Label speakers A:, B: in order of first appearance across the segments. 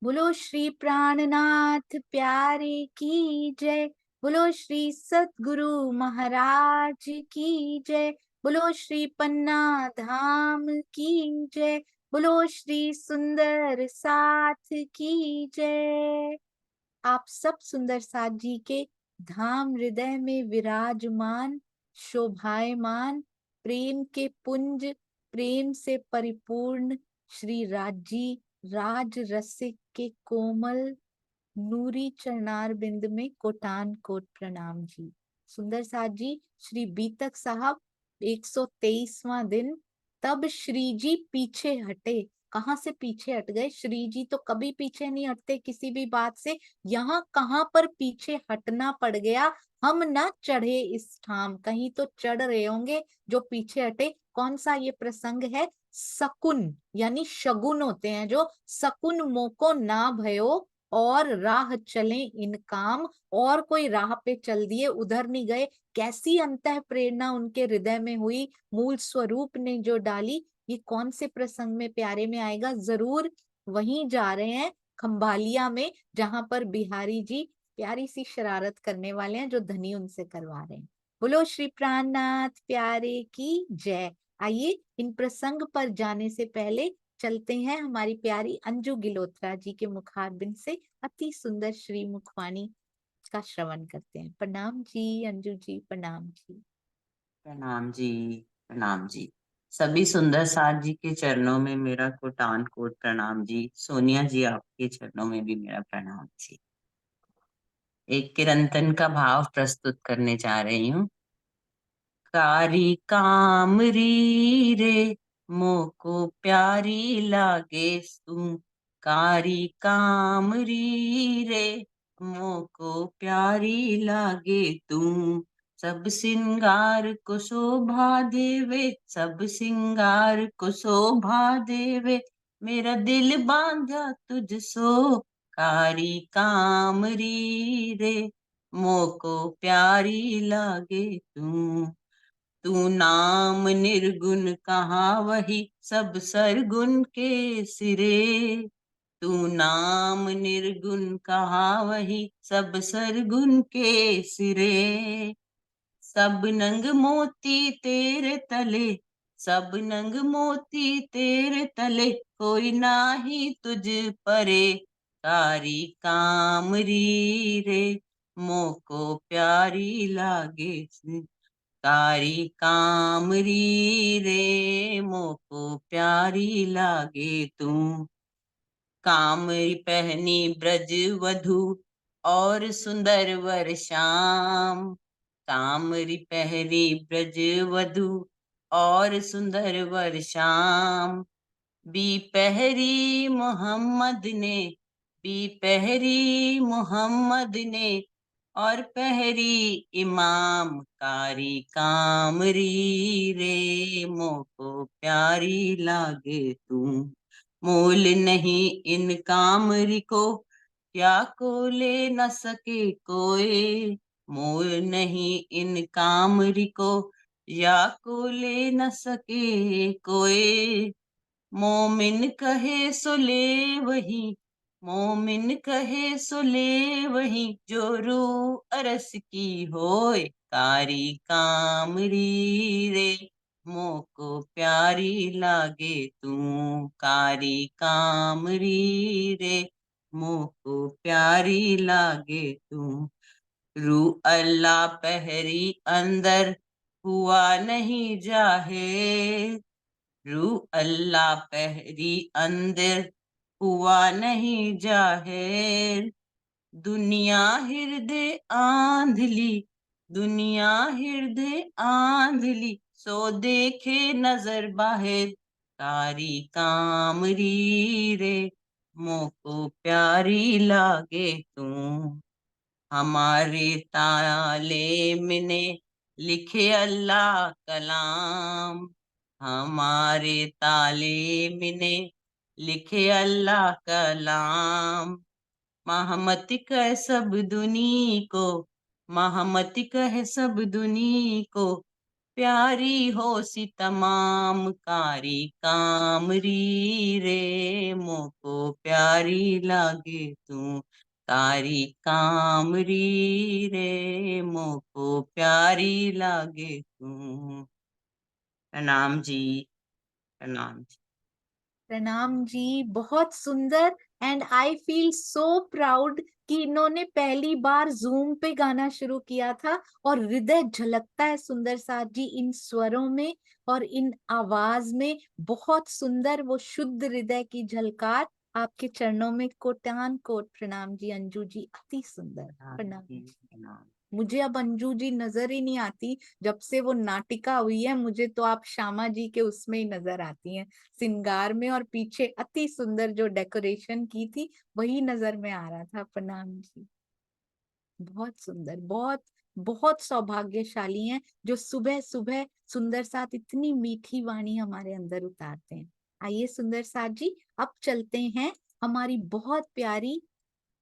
A: बोलो श्री प्राणनाथ प्यारे की जय। बोलो श्री सतगुरु महाराज की जय। बोलो श्री पन्ना धाम की जय। बोलो श्री सुंदर साथ की जय। आप सब सुंदर साथ जी के धाम हृदय में विराजमान, शोभायमान, प्रेम के पुंज, प्रेम से परिपूर्ण श्री राजी राज रसिक के कोमल नूरी चरणार बिंद में कोटान कोट प्रणाम जी। सुंदर साथ जी, श्री बीतक साहब 123वां दिन। तब श्री जी पीछे हटे। कहाँ से पीछे हट गए? श्री जी तो कभी पीछे नहीं हटते किसी भी बात से। यहाँ कहाँ पर पीछे हटना पड़ गया? हम ना चढ़े इस ठाम, कहीं तो चढ़ रहे होंगे जो पीछे हटे। कौन सा ये प्रसंग है? शकुन यानी शगुन होते हैं जो। शकुन मोको ना भयो और राह चले इन काम। और कोई राह पे चल दिए, उधर नहीं गए। कैसी अंतः प्रेरणा उनके हृदय में हुई, मूल स्वरूप ने जो डाली। ये कौन से प्रसंग में प्यारे में आएगा? जरूर वहीं जा रहे हैं, खंभालिया में, जहां पर बिहारी जी प्यारी सी शरारत करने वाले हैं जो धनी उनसे करवा रहे हैं। बोलो श्री प्राणनाथ प्यारे की जय। आइए इन प्रसंग पर जाने से पहले चलते हैं हमारी प्यारी अंजू गिलोत्रा जी के मुखारबिंद से अति सुंदर श्री मुखवाणी का श्रवण करते हैं। प्रणाम जी अंजू जी, प्रणाम जी।
B: प्रणाम जी। प्रणाम जी। सभी सुंदर साथ जी के चरणों में मेरा कोटान कोट प्रणाम जी। सोनिया जी आपके चरणों में भी मेरा प्रणाम जी। एक किरंतन का भाव प्रस्तुत करने जा रही हूँ। कारी कामरी रे मोको प्यारी लागे तू। कारी कामरी रे मोको प्यारी लागे तू। सब सिंगार को शोभा देवे, सब सिंगार को शोभा देवे। मेरा दिल बांधा तुझसो। कारी कामरी रे मोको प्यारी लागे तू। तू नाम निर्गुण कहाँ वही सब सरगुण के सिरे। तू नाम निर्गुण कहाँ वही सब सरगुण के सिरे। सब नंग मोती तेरे तले, सब नंग मोती तेरे तले, कोई नाही तुझ परे। कारी कामरी रे मोको प्यारी लागे। कारी कामरी रे मोको प्यारी लागे तू। कामरी पहनी ब्रज वधु और सुंदर वर श्याम। कामरी पहरी ब्रज वधु और सुंदर वर श्याम। बी पहरी मोहम्मद ने, बी पहरी मोहम्मद ने, और पहरी इमाम। कारी कामरी रे मोको प्यारी लागे तू। मोल नहीं इन कामरी को, क्या को ले न सके कोई। मोल नहीं इन कामरी को, या को ले न सके कोई। मोमिन कहे सो ले वही, मोमिन कहे सो ले वही, जो रू अरस की होए। कारी कामरी रे मोको प्यारी लागे तू। कारी कामरी रे मोको प्यारी लागे तू। रू अल्लाह पहरी अंदर हुआ नहीं जाहिर। रू अल्लाह पहरी अंदर हुआ नहीं जाहिर। दुनिया हृदय आंधली, दुनिया हृदय आंधली, सो देखे नजर बाहर। कारी कामरी रे मोको प्यारी लागे तू। हमारे ताले ने लिखे अल्लाह कलाम। हमारे ताले ने लिखे अल्लाह कलाम। महमति कह सब दुनी को, महमति कह सब दुनी को, प्यारी हो सी तमाम कारी कामरी रे, मोको प्यारी लागे तू कारी कामरी रे, मोको प्यारी लागे तू। प्रणाम जी। प्रणाम जी।
A: प्रणाम जी, बहुत सुंदर। And I feel so proud कि इन्होंने पहली बार जूम पे गाना शुरू किया था और हृदय झलकता है सुंदर साथ जी इन स्वरों में और इन आवाज में। बहुत सुंदर वो शुद्ध हृदय की झलकार। आपके चरणों में कोटान कोट प्रणाम जी अंजू जी, अति सुंदर
B: प्रणाम
A: प्रणाम।
B: जी। प्रणाम।
A: मुझे अब अंजू जी नजर ही नहीं आती, जब से वो नाटिका हुई है मुझे तो आप श्यामा जी के उसमें ही नजर आती हैं, श्रृंगार में, और पीछे अति सुंदर जो डेकोरेशन की थी वही नजर में आ रहा था। प्रणाम जी, बहुत सुंदर। बहुत बहुत सौभाग्यशाली हैं जो सुबह सुबह सुंदर साथ इतनी मीठी वाणी हमारे अंदर उतारते हैं। आइए सुंदर साथ जी, अब चलते हैं हमारी बहुत प्यारी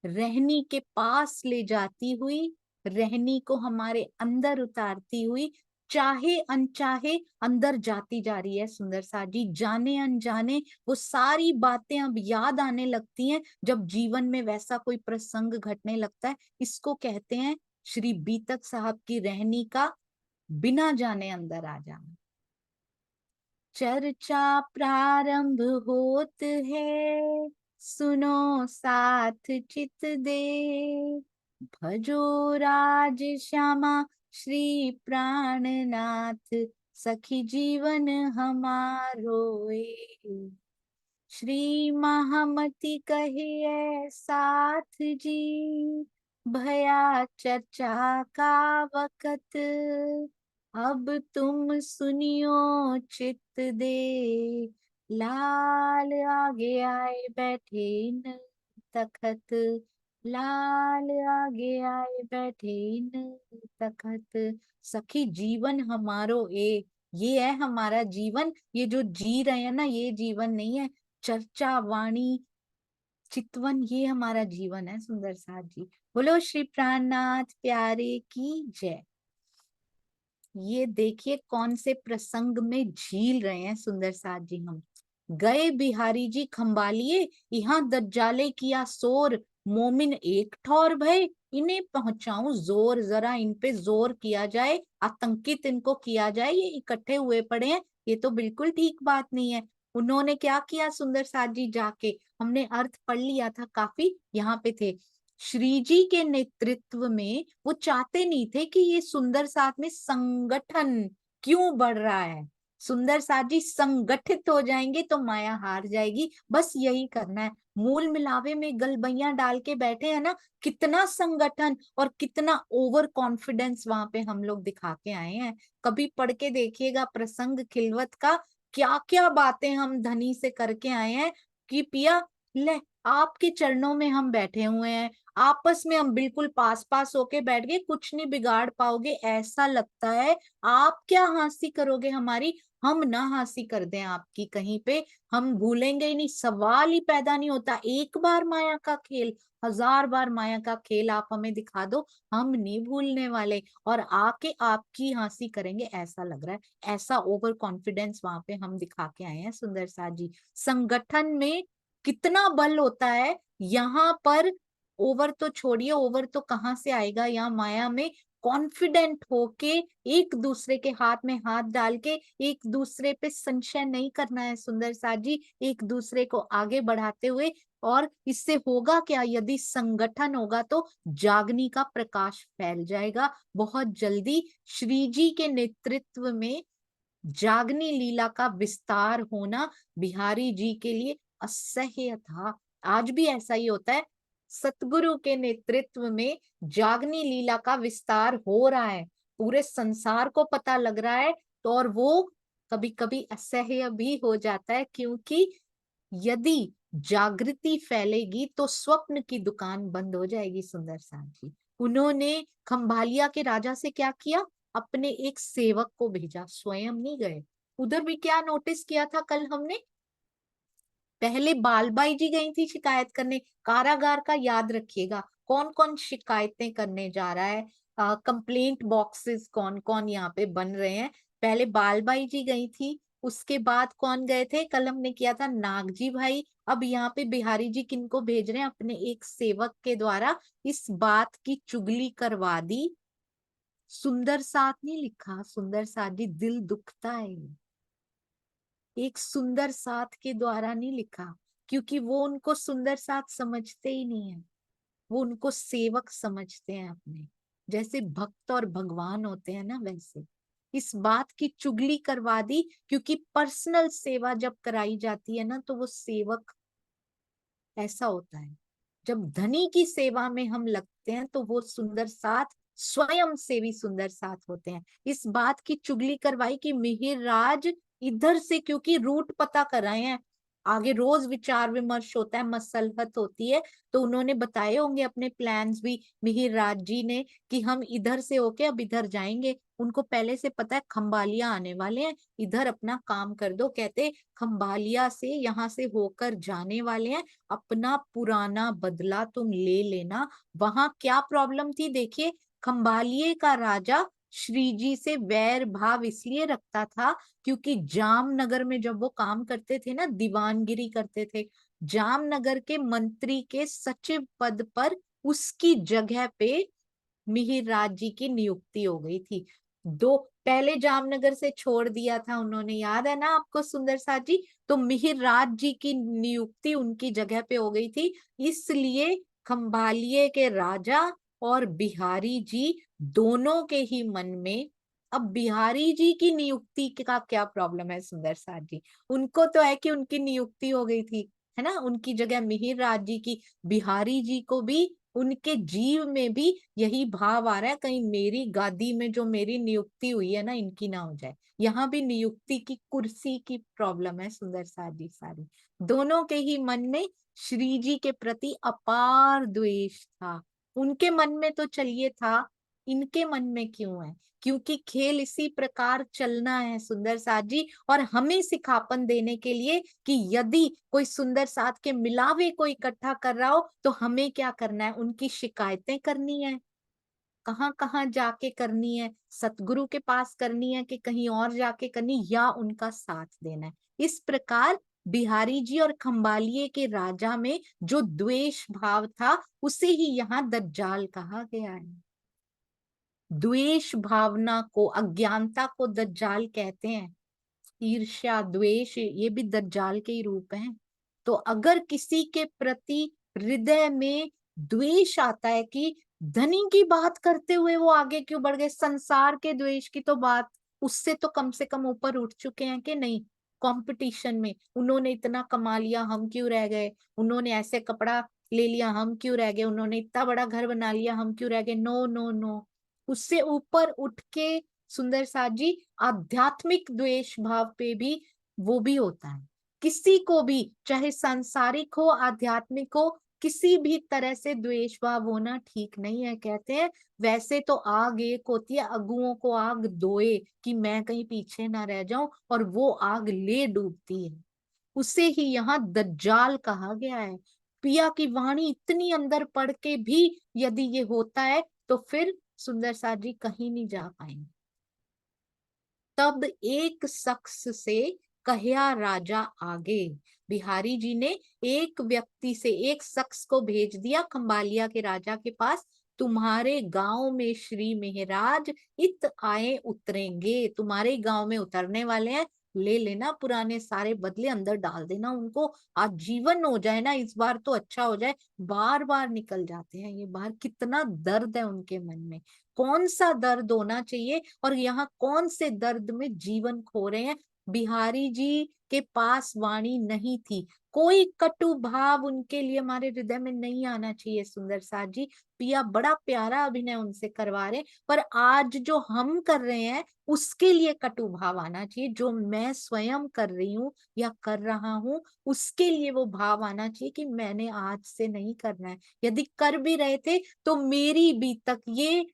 A: रहनी के पास ले जाती हुई, रहनी को हमारे अंदर उतारती हुई, चाहे अनचाहे अंदर जाती जा रही है सुंदर सा जी। जाने अनजाने वो सारी बातें अब याद आने लगती हैं जब जीवन में वैसा कोई प्रसंग घटने लगता है। इसको कहते हैं श्री बीतक साहब की रहनी का बिना जाने अंदर आ जाना। चर्चा प्रारंभ होत है, सुनो साथ चित दे, भजो राज श्यामा श्री प्राणनाथ, सखी जीवन हमारो ए। श्री महामती कहिए साथ जी, भया चर्चा का वकत, अब तुम सुनियो चित दे, लाल आगे आए बैठे न तखत, लाल आगे आए बैठे न तखत, सखी जीवन हमारो ए। ये है हमारा जीवन, ये जो जी रहे हैं ना ये जीवन नहीं है। चर्चा वाणी चितवन ये हमारा जीवन है सुंदर साथ जी। बोलो श्री प्राणनाथ प्यारे की जय। ये देखिए कौन से प्रसंग में झील रहे हैं सुंदर साथ जी हम। गए बिहारी जी खंबालिए, यहाँ दज्जाले किया शोर, मोमिन एक ठौर भय, इन्हें पहुंचाऊं जोर, जरा इन पे जोर किया जाए, आतंकित इनको किया जाए, ये इकट्ठे हुए पड़े हैं, ये तो बिल्कुल ठीक बात नहीं है। उन्होंने क्या किया सुंदर साथ जी, जाके हमने अर्थ पढ़ लिया था, काफी यहाँ पे थे। श्री जी के नेतृत्व में वो चाहते नहीं थे कि ये सुंदर साथ में संगठन क्यों बढ़ रहा है। सुंदर साथ जी संगठित हो जाएंगे तो माया हार जाएगी, बस यही करना है। मूल मिलावे में गलबैया डाल के बैठे हैं ना, कितना संगठन और कितना ओवर कॉन्फिडेंस वहां पे हम लोग दिखा के आए हैं। कभी पढ़ के देखिएगा प्रसंग खिलवत का, क्या क्या बातें हम धनी से करके आए हैं कि पिया ले आपके चरणों में हम बैठे हुए हैं, आपस में हम बिल्कुल पास पास होके बैठ गए, कुछ नहीं बिगाड़ पाओगे ऐसा लगता है। आप क्या हंसी करोगे हमारी, हम ना हंसी कर दें आपकी कहीं पे, हम भूलेंगे ही नहीं, सवाल ही पैदा नहीं होता। एक बार माया का खेल, हजार बार माया का खेल आप हमें दिखा दो, हम नहीं भूलने वाले और आके आपकी हंसी करेंगे ऐसा लग रहा है। ऐसा ओवर कॉन्फिडेंस वहां पे हम दिखा के आए हैं सुंदर सा जी। संगठन में कितना बल होता है यहाँ पर, ओवर तो छोड़िए, ओवर तो कहाँ से आएगा यहाँ माया में। कॉन्फिडेंट होके एक दूसरे के हाथ में हाथ डाल के एक दूसरे पे संशय नहीं करना है सुंदर साथ जी, एक दूसरे को आगे बढ़ाते हुए। और इससे होगा क्या, यदि संगठन होगा तो जागनी का प्रकाश फैल जाएगा बहुत जल्दी। श्री जी के नेतृत्व में जागनी लीला का विस्तार होना बिहारी जी के लिए असह्य था। आज भी ऐसा ही होता है, सतगुरु के नेतृत्व में जागनी लीला का विस्तार हो रहा है, पूरे संसार को पता लग रहा है, तो और वो कभी कभी असह्य भी हो जाता है, क्योंकि यदि जागृति फैलेगी तो स्वप्न की दुकान बंद हो जाएगी सुंदर साथ जी। उन्होंने खंभालिया के राजा से क्या किया, अपने एक सेवक को भेजा, स्वयं नहीं गए। उधर भी क्या नोटिस किया था कल हमने, पहले बालबाई जी गई थी शिकायत करने, कारागार का याद रखिएगा कौन कौन शिकायतें करने जा रहा है, कंप्लेंट बॉक्सेस कौन कौन यहाँ पे बन रहे हैं। पहले बालबाई जी गई थी, उसके बाद कौन गए थे, कल हमने किया था नागजी भाई। अब यहाँ पे बिहारी जी किनको भेज रहे हैं, अपने एक सेवक के द्वारा इस बात की चुगली करवा दी। सुंदर साथ नहीं लिखा, सुंदर साथ जी, दिल दुखता है। एक सुंदर साथ के द्वारा नहीं लिखा, क्योंकि वो उनको सुंदर साथ समझते ही नहीं है, वो उनको सेवक समझते हैं अपने। जैसे भक्त और भगवान होते हैं ना, वैसे इस बात की चुगली करवा दी, क्योंकि पर्सनल सेवा जब कराई जाती है ना, तो वो सेवक ऐसा होता है। जब धनी की सेवा में हम लगते हैं तो वो सुंदर साथ स्वयं सेवी सुंदर साथ होते हैं। इस बात की चुगली करवाई कि मिहिर राज इधर से, क्योंकि रूट पता कर रहे हैं, आगे रोज विचार विमर्श होता है, मसलहत होती है, तो उन्होंने बताए होंगे अपने प्लान्स भी मिहिर राज जी ने, कि हम इधर से होके अब इधर जाएंगे। उनको पहले से पता है खंबालिया आने वाले हैं, इधर अपना काम कर दो। कहते खंबालिया से यहाँ से होकर जाने वाले हैं, अपना पुराना बदला तुम ले लेना। वहां क्या प्रॉब्लम थी देखिए, खंबालिये का राजा श्री जी से वैर भाव इसलिए रखता था, क्योंकि जामनगर में जब वो काम करते थे ना, दीवानगिरी करते थे, जामनगर के मंत्री के सचिव पद पर उसकी जगह पे मिहिर राज जी की नियुक्ति हो गई थी। दो पहले जामनगर से छोड़ दिया था उन्होंने, याद है ना आपको सुंदर साथ जी, तो मिहिर राज जी की नियुक्ति उनकी जगह पे हो गई थी। इसलिए खंभालिये के राजा और बिहारी जी दोनों के ही मन में, अब बिहारी जी की नियुक्ति का क्या प्रॉब्लम है सुंदर साथ जी, उनको तो है कि उनकी नियुक्ति हो गई थी, है ना, उनकी जगह मिहिर राज जी की। बिहारी जी को भी, उनके जीव में भी यही भाव आ रहा है, कहीं मेरी गादी में जो मेरी नियुक्ति हुई है ना, इनकी ना हो जाए। यहाँ भी नियुक्ति की, कुर्सी की प्रॉब्लम है सुंदर साथ जी सारी। दोनों के ही मन में श्री जी के प्रति अपार द्वेष था। उनके मन में तो चलिए था, इनके मन में क्यों है, क्योंकि खेल इसी प्रकार चलना है सुंदर साथ जी। और हमें सिखापन देने के लिए कि यदि कोई सुंदर साथ के मिलावे को इकट्ठा कर रहा हो तो हमें क्या करना है, उनकी शिकायतें करनी है। कहाँ कहाँ जाके करनी है, सतगुरु के पास करनी है कि कहीं और जाके करनी, या उनका साथ देना है। इस प्रकार बिहारी जी और खंबालिये के राजा में जो द्वेष भाव था, उसे ही यहाँ दज्जाल कहा गया है। द्वेष भावना को, अज्ञानता को दज्जाल कहते हैं। ईर्ष्या, द्वेष, ये भी दज्जाल के ही रूप हैं। तो अगर किसी के प्रति हृदय में द्वेष आता है कि धनी की बात करते हुए वो आगे क्यों बढ़ गए, संसार के द्वेष की तो बात उससे तो कम से कम ऊपर उठ चुके हैं कि नहीं, कंपटीशन में उन्होंने इतना कमा लिया, हम क्यों रह गए, उन्होंने ऐसे कपड़ा ले लिया, हम क्यों रह गए, उन्होंने इतना बड़ा घर बना लिया, हम क्यों रह गए। नो नो नो, उससे ऊपर उठ के सुंदर साथ जी, आध्यात्मिक द्वेष भाव पे भी वो भी होता है। किसी को भी, चाहे सांसारिक हो आध्यात्मिक हो, किसी भी तरह से द्वेष भाव होना ठीक नहीं है। कहते हैं वैसे तो आग एक होती है, अगुओं को आग दोए कि मैं कहीं पीछे ना रह जाऊं, और वो आग ले डूबती है। उसे ही यहाँ दज्जाल कहा गया है। पिया की वाणी इतनी अंदर पढ़ के भी यदि ये होता है, तो फिर सुंदर साथ जी कहीं नहीं जा पाएंगे। तब एक शख्स से कहया राजा आगे, बिहारी जी ने एक व्यक्ति से, एक शख्स को भेज दिया खंबालिया के राजा के पास, तुम्हारे गांव में श्री मेहराज इत आए उतरेंगे, तुम्हारे गांव में उतरने वाले हैं, ले लेना पुराने सारे बदले, अंदर डाल देना उनको, आजीवन हो जाए ना, इस बार तो अच्छा हो जाए। बार बार निकल जाते हैं ये बाहर, कितना दर्द है उनके मन में, कौन सा दर्द होना चाहिए, और यहाँ कौन से दर्द में जीवन खो रहे हैं। बिहारी जी के पास वाणी नहीं थी, कोई कटु भाव उनके लिए हमारे हृदय में नहीं आना चाहिए सुंदर साथ जी। पिया बड़ा प्यारा अभिनय उनसे करवा रहे, पर आज जो हम कर रहे हैं उसके लिए कटु भाव आना चाहिए, जो मैं स्वयं कर रही हूँ या कर रहा हूँ उसके लिए वो भाव आना चाहिए कि मैंने आज से नहीं करना है। यदि कर भी रहे थे तो मेरी बीतक, ये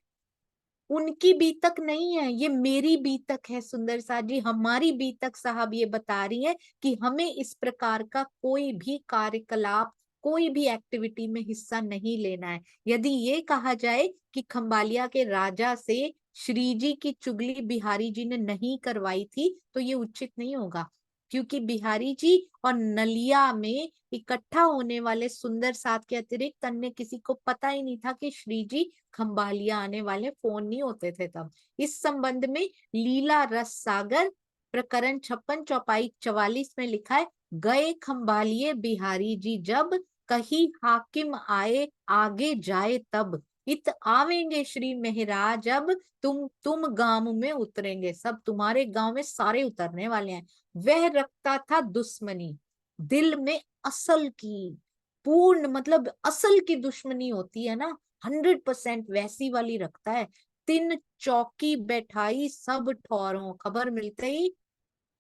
A: उनकी बीतक नहीं है, ये मेरी बीतक है सुंदर साथ जी, हमारी बीतक साहब ये बता रही है कि हमें इस प्रकार का कोई भी कार्यकलाप, कोई भी एक्टिविटी में हिस्सा नहीं लेना है। यदि ये कहा जाए कि खंबालिया के राजा से श्री जी की चुगली बिहारी जी ने नहीं करवाई थी तो ये उचित नहीं होगा, क्योंकि बिहारी जी और नलिया में इकट्ठा होने वाले सुंदर साथ के अतिरिक्त अन्य किसी को पता ही नहीं था कि श्री जी खंभालिया आने वाले, फोन नहीं होते थे तब। इस संबंध में लीला रस सागर प्रकरण 56 चौपाई 44 में लिखा है, गए खंभालिए बिहारी जी जब, कही हाकिम आए आगे जाए तब, इत आवेंगे श्री मेहराज अब, तुम गांव में उतरेंगे, सब तुम्हारे गांव में सारे उतरने वाले हैं। वह रखता था दुश्मनी दिल में असल की, पूर्ण मतलब असल की दुश्मनी होती है ना, 100% वैसी वाली रखता है। तीन चौकी बैठाई सब ठौरों, खबर मिलते ही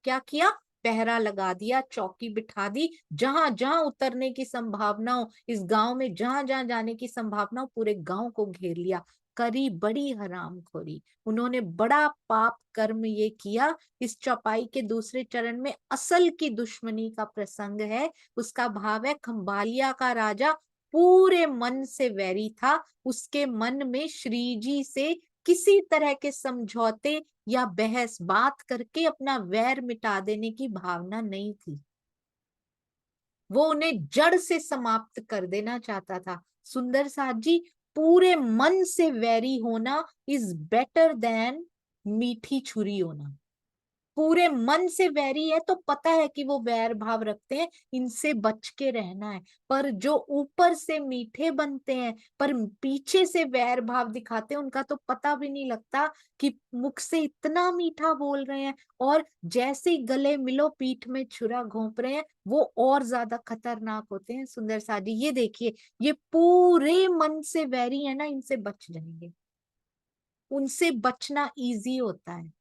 A: क्या किया, पहरा लगा दिया, चौकी बिठा दी, जहां जहां उतरने की संभावना हो, इस गांव में जहां जहां जाने की संभावना हो, पूरे गांव को घेर लिया। करी बड़ी हरामखोरी, उन्होंने बड़ा पाप कर्म ये किया। इस चौपाई के दूसरे चरण में असल की दुश्मनी का प्रसंग है। उसका भाव है, खंभालिया का राजा पूरे मन से वैरी था, उसके मन में श्री जी से किसी तरह के समझौते या बहस बात करके अपना वैर मिटा देने की भावना नहीं थी, वो उन्हें जड़ से समाप्त कर देना चाहता था। सुंदर साथ जी, पूरे मन से वैरी होना इज बेटर देन मीठी छुरी होना। पूरे मन से वैरी है तो पता है कि वो वैर भाव रखते हैं, इनसे बच के रहना है। पर जो ऊपर से मीठे बनते हैं पर पीछे से वैर भाव दिखाते हैं, उनका तो पता भी नहीं लगता कि मुख से इतना मीठा बोल रहे हैं और जैसे ही गले मिलो पीठ में छुरा घोंप रहे हैं, वो और ज्यादा खतरनाक होते हैं। सुंदर साजी ये देखिए, ये पूरे मन से वैरी है ना, इनसे बच जाएंगे, उनसे बचना इजी होता है।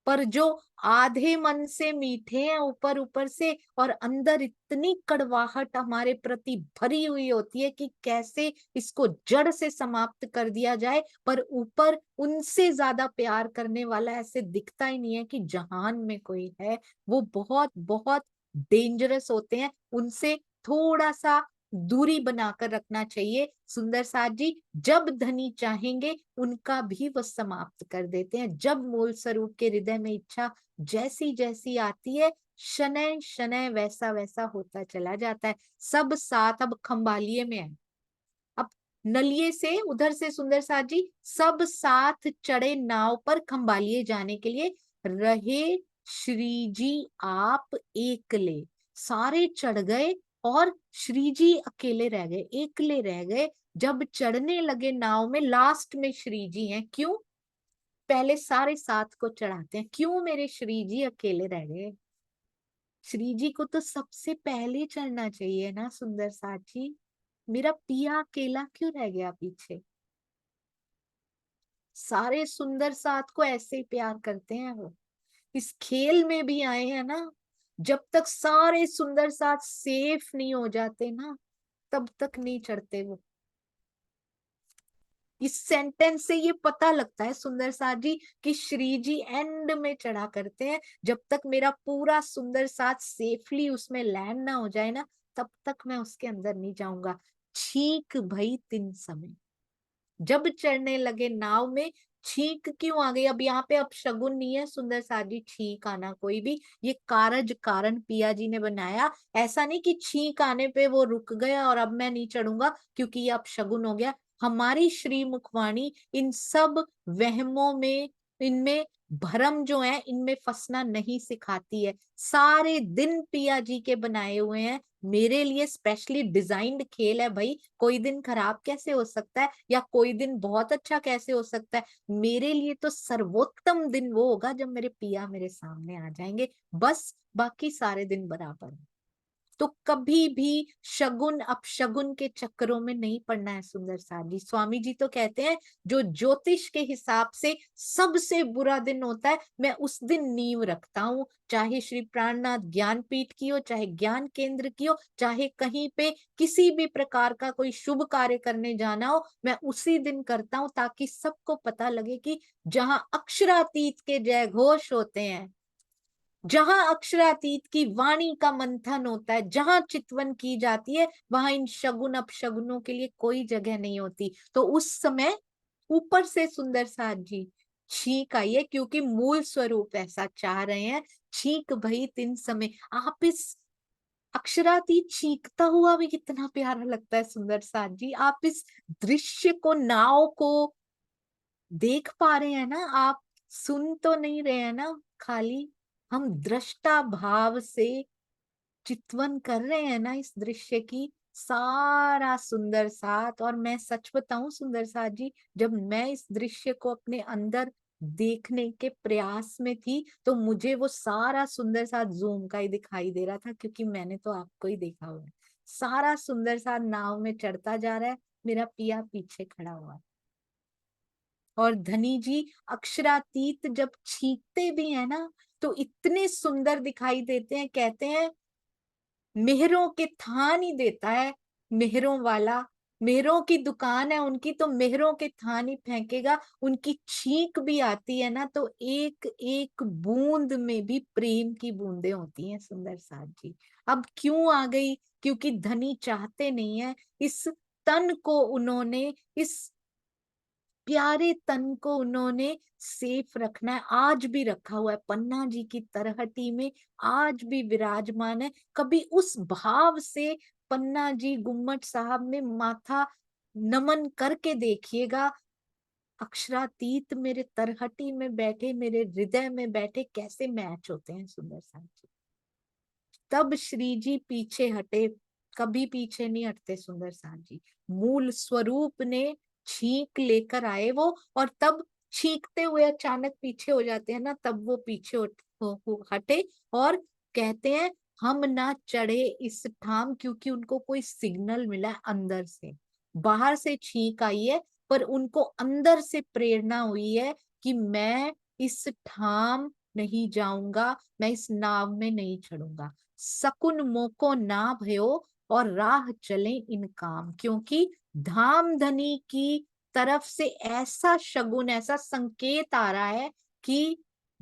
A: पर जो आधे मन से मीठे हैं ऊपर ऊपर से, और अंदर इतनी कड़वाहट हमारे प्रति भरी हुई होती है कि कैसे इसको जड़ से समाप्त कर दिया जाए, पर ऊपर उनसे ज्यादा प्यार करने वाला ऐसे दिखता ही नहीं है कि जहान में कोई है। वो बहुत बहुत डेंजरस होते हैं, उनसे थोड़ा सा दूरी बनाकर रखना चाहिए। सुंदर साथ जी, जब धनी चाहेंगे उनका भी वो समाप्त कर देते हैं। जब मूल स्वरूप के हृदय में इच्छा जैसी जैसी आती है, शनय शनय वैसा वैसा होता चला जाता है। सब साथ अब खंबालिए में है, अब नलिये से उधर से सुंदर साथ जी सब साथ चढ़े नाव पर खंबालिए जाने के लिए। रहे श्री जी आप एकले, सारे चढ़ गए और श्री जी अकेले रह गए, एकले रह गए। जब चढ़ने लगे नाव में, लास्ट में श्री जी हैं, क्यों, पहले सारे साथ को चढ़ाते हैं, क्यों मेरे श्री जी अकेले रह गए। श्री जी को तो सबसे पहले चढ़ना चाहिए ना सुंदर साथ जी, मेरा पिया अकेला क्यों रह गया पीछे। सारे सुंदर साथ को ऐसे ही प्यार करते हैं वो, इस खेल में भी आए हैं ना। जब तक सारे सुंदर साथ सेफ नहीं हो जाते ना, तब तक नहीं चढ़ते वो। इस सेंटेंस से ये पता लगता है सुंदर साथ जी कि श्री जी एंड में चढ़ा करते हैं। जब तक मेरा पूरा सुंदर साथ सेफली उसमें लैंड ना हो जाए ना, तब तक मैं उसके अंदर नहीं जाऊंगा। छीक भई तिन समय, जब चढ़ने लगे नाव में, छींक क्यों आ गई। अब यहाँ पे अपशगुन नहीं है सुंदर साथ जी, छींक आना कोई भी, ये कारज कारण पिया जी ने बनाया। ऐसा नहीं कि छींक आने पे वो रुक गया और अब मैं नहीं चढ़ूंगा क्योंकि ये अपशगुन हो गया। हमारी श्री मुखवाणी इन सब वहमों में, इनमें भरम जो है इनमें फंसना नहीं सिखाती है। सारे दिन पिया जी के बनाए हुए हैं, मेरे लिए स्पेशली डिजाइंड खेल है भाई। कोई दिन खराब कैसे हो सकता है या कोई दिन बहुत अच्छा कैसे हो सकता है। मेरे लिए तो सर्वोत्तम दिन वो होगा जब मेरे पिया मेरे सामने आ जाएंगे, बस बाकी सारे दिन बराबर है। तो कभी भी शगुन अपशगुन के चक्करों में नहीं पड़ना है सुंदर साथ जी। स्वामी जी तो कहते हैं, जो ज्योतिष के हिसाब से सबसे बुरा दिन होता है, मैं उस दिन नींव रखता हूँ। चाहे श्री प्राणनाथ ज्ञानपीठ की हो, चाहे ज्ञान केंद्र की हो, चाहे कहीं पे किसी भी प्रकार का कोई शुभ कार्य करने जाना हो, मैं उसी दिन करता हूँ, ताकि सबको पता लगे कि जहां अक्षरातीत के जय घोष होते हैं, जहां अक्षरातीत की वाणी का मंथन होता है, जहां चितवन की जाती है, वहां इन शगुन अपशगुनों के लिए कोई जगह नहीं होती। तो उस समय ऊपर से सुंदर साथ जी छींक आई है, क्योंकि मूल स्वरूप ऐसा चाह रहे हैं। छींक भई तिन समय। आप इस अक्षरातीत चीखता हुआ भी कितना प्यारा लगता है सुंदर साथ जी। आप इस दृश्य को, नाव को देख पा रहे हैं ना, आप सुन तो नहीं रहे हैं ना खाली, हम दृष्टा भाव से चितवन कर रहे हैं ना इस दृश्य की। सारा सुंदर साथ, और मैं सच बताऊं सुंदर साथ जी, जब मैं इस दृश्य को अपने अंदर देखने के प्रयास में थी, तो मुझे वो सारा सुंदर साथ जूम का ही दिखाई दे रहा था, क्योंकि मैंने तो आपको ही देखा हुआ है। सारा सुंदर साथ नाव में चढ़ता जा रहा है, मेरा पिया पीछे खड़ा हुआ है। और धनी जी अक्षरातीत जब छींकते भी है ना, तो इतने सुंदर दिखाई देते हैं। कहते हैं मेहरों के थान ही देता है, मेहरों वाला। मेहरों की दुकान है उनकी, तो मेहरों के थान ही फेंकेगा। उनकी छींक भी आती है ना, तो एक एक बूंद में भी प्रेम की बूंदें होती हैं सुंदर साथ जी। अब क्यों आ गई? क्योंकि धनी चाहते नहीं है इस तन को उन्होंने, इस प्यारे तन को उन्होंने सेफ रखना है। आज भी रखा हुआ है पन्ना जी की तरहटी में, आज भी विराजमान है। कभी उस भाव से पन्ना जी गुम्मट साहब में माथा नमन करके देखिएगा। अक्षरातीत मेरे तरहटी में बैठे, मेरे हृदय में बैठे, कैसे मैच होते हैं सुंदर साथ जी। तब श्री जी पीछे हटे, कभी पीछे नहीं हटते सुंदर साथ जी। मूल स्वरूप ने छींक लेकर आए वो, और तब छींकते हुए अचानक पीछे हो जाते हैं ना, तब वो पीछे हटे और कहते हैं हम ना चढ़े इस ठाम, क्योंकि उनको कोई सिग्नल मिला है अंदर से। बाहर से छींक आई है, पर उनको अंदर से प्रेरणा हुई है कि मैं इस ठाम नहीं जाऊंगा, मैं इस नाव में नहीं चढ़ूंगा। सकुन मोको ना भयो, और राह चले इन काम। क्योंकि धामधनी की तरफ से ऐसा शगुन, ऐसा संकेत आ रहा है कि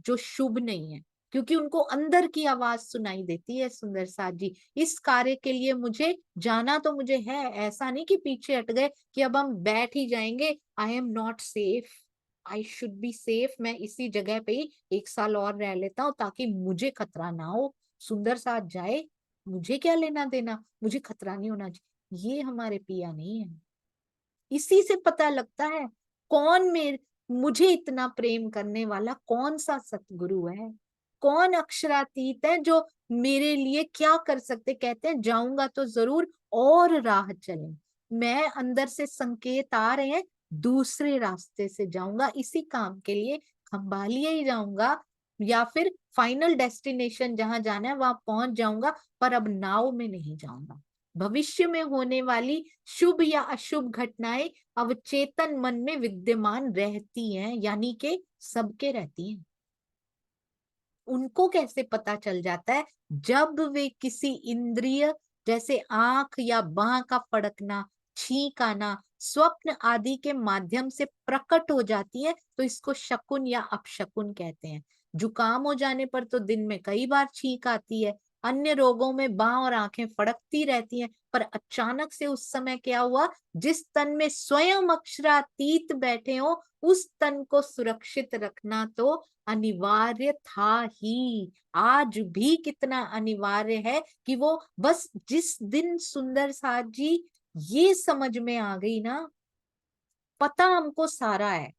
A: जो शुभ नहीं है। क्योंकि उनको अंदर की आवाज सुनाई देती है सुंदर साथ जी, इस कार्य के लिए मुझे जाना तो मुझे है। ऐसा नहीं कि पीछे हट गए कि अब हम बैठ ही जाएंगे। I am not safe, I should be safe. मैं इसी जगह पे ही 1 साल और रह लेता हूँ, ताकि मुझे खतरा ना हो। सुंदर साथ जाए, मुझे क्या लेना देना, मुझे खतरा नहीं होना चाहिए। ये हमारे पिया नहीं है। इसी से पता लगता है कौन मेरे, मुझे इतना प्रेम करने वाला कौन सा सतगुरु है, कौन अक्षरातीत है जो मेरे लिए क्या कर सकते। कहते हैं जाऊंगा तो जरूर, और राह चले। मैं अंदर से संकेत आ रहे हैं, दूसरे रास्ते से जाऊंगा, इसी काम के लिए खंभालिया ही जाऊंगा, या फिर फाइनल डेस्टिनेशन जहां जाना है वहां पहुंच जाऊंगा, पर अब नाव में नहीं जाऊंगा। भविष्य में होने वाली शुभ या अशुभ घटनाएं अवचेतन मन में विद्यमान रहती हैं, यानी कि सबके रहती हैं। उनको कैसे पता चल जाता है? जब वे किसी इंद्रिय, जैसे आंख या बाह का फड़कना, छींक आना, स्वप्न आदि के माध्यम से प्रकट हो जाती है, तो इसको शकुन या अपशकुन कहते हैं। जुकाम हो जाने पर तो दिन में कई बार छींक आती है। अन्य रोगों में बाह और आंखें फड़कती रहती हैं, पर अचानक से उस समय क्या हुआ? जिस तन में स्वयं अक्षरातीत बैठे हो, उस तन को सुरक्षित रखना तो अनिवार्य था ही। आज भी कितना अनिवार्य है कि वो, बस जिस दिन सुंदर साथ जी ये समझ में आ गई ना, पता हमको सारा है,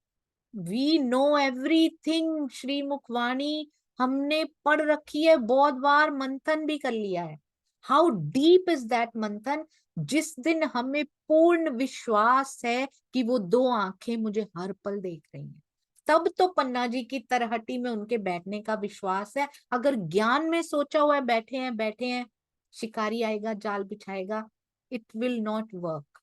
A: वी नो एवरीथिंग। श्री मुखवाणी हमने पढ़ रखी है, बहुत बार मंथन भी कर लिया है। हाउ डीप इज दैट मंथन? जिस दिन हमें पूर्ण विश्वास है कि वो दो आंखें मुझे हर पल देख रही हैं, तब तो पन्ना जी की तरहटी में उनके बैठने का विश्वास है। अगर ज्ञान में सोचा हुआ है बैठे हैं बैठे हैं, शिकारी आएगा जाल बिछाएगा, इट विल नॉट वर्क।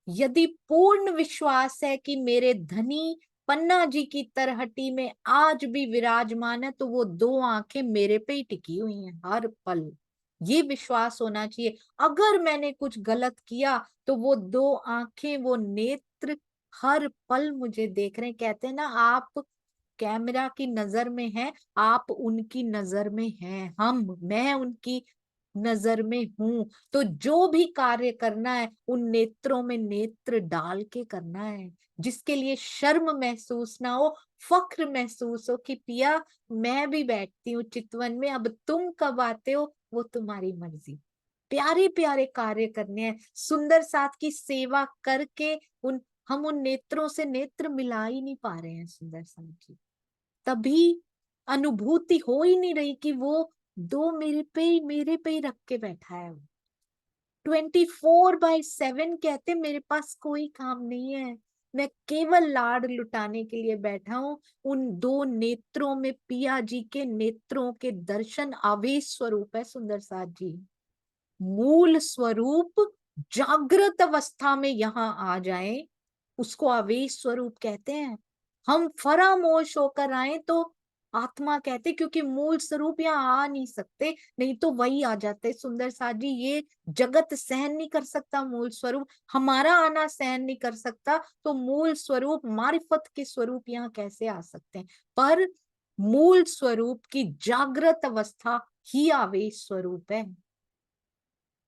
A: यदि पूर्ण विश्वास है कि मेरे धनी पन्ना जी की तरहटी में आज भी विराजमान है, तो वो दो आंखें मेरे पे ही टिकी हुई हैं हर पल। ये विश्वास होना चाहिए। अगर मैंने कुछ गलत किया, तो वो दो आंखें, वो नेत्र हर पल मुझे देख रहे हैं। कहते हैं ना, आप कैमरा की नजर में हैं, आप उनकी नजर में हैं। मैं उनकी नजर में हूं, तो जो भी कार्य करना है उन नेत्रों में नेत्र डाल के करना है, जिसके लिए शर्म महसूस ना हो, फक्र महसूस हो कि पिया मैं भी बैठती हूँ चितवन में, अब तुम कब आते हो वो तुम्हारी मर्जी। प्यारे प्यारे कार्य करने हैं, सुंदर साथ की सेवा करके उन हम उन नेत्रों से नेत्र मिला ही नहीं पा रहे हैं सुंदर साथ जी। तभी अनुभूति हो ही नहीं रही कि वो दो मेरे पे ही रख के बैठा है। 24/7 कहते मेरे पास कोई काम नहीं है, मैं केवल लाड लुटाने के लिए बैठा हूं। उन दो नेत्रों में पिया जी के नेत्रों के दर्शन आवेश स्वरूप है सुंदर साथ जी। मूल स्वरूप जागृत अवस्था में यहां आ जाए उसको आवेश स्वरूप कहते हैं। हम फरामोश होकर आए तो आत्मा कहते, क्योंकि मूल स्वरूप यहाँ आ नहीं सकते, नहीं तो वही आ जाते सुंदर साथ जी। ये जगत सहन नहीं कर सकता, मूल स्वरूप हमारा आना सहन नहीं कर सकता, तो मूल स्वरूप मारिफत के स्वरूप यहाँ कैसे आ सकते हैं। पर मूल स्वरूप की जागृत अवस्था ही आवेश स्वरूप है।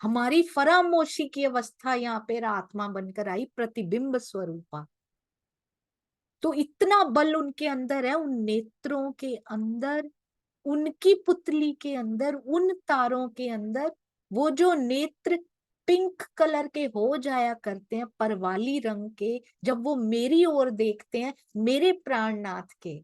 A: हमारी फरामोशी की अवस्था यहाँ पे आत्मा बनकर आई, प्रतिबिंब स्वरूपा। तो इतना बल उनके अंदर है, उन नेत्रों के अंदर, उनकी पुतली के अंदर, उन तारों के अंदर। वो जो नेत्र पिंक कलर के हो जाया करते हैं, परवाली रंग के, जब वो मेरी ओर देखते हैं, मेरे प्राणनाथ के,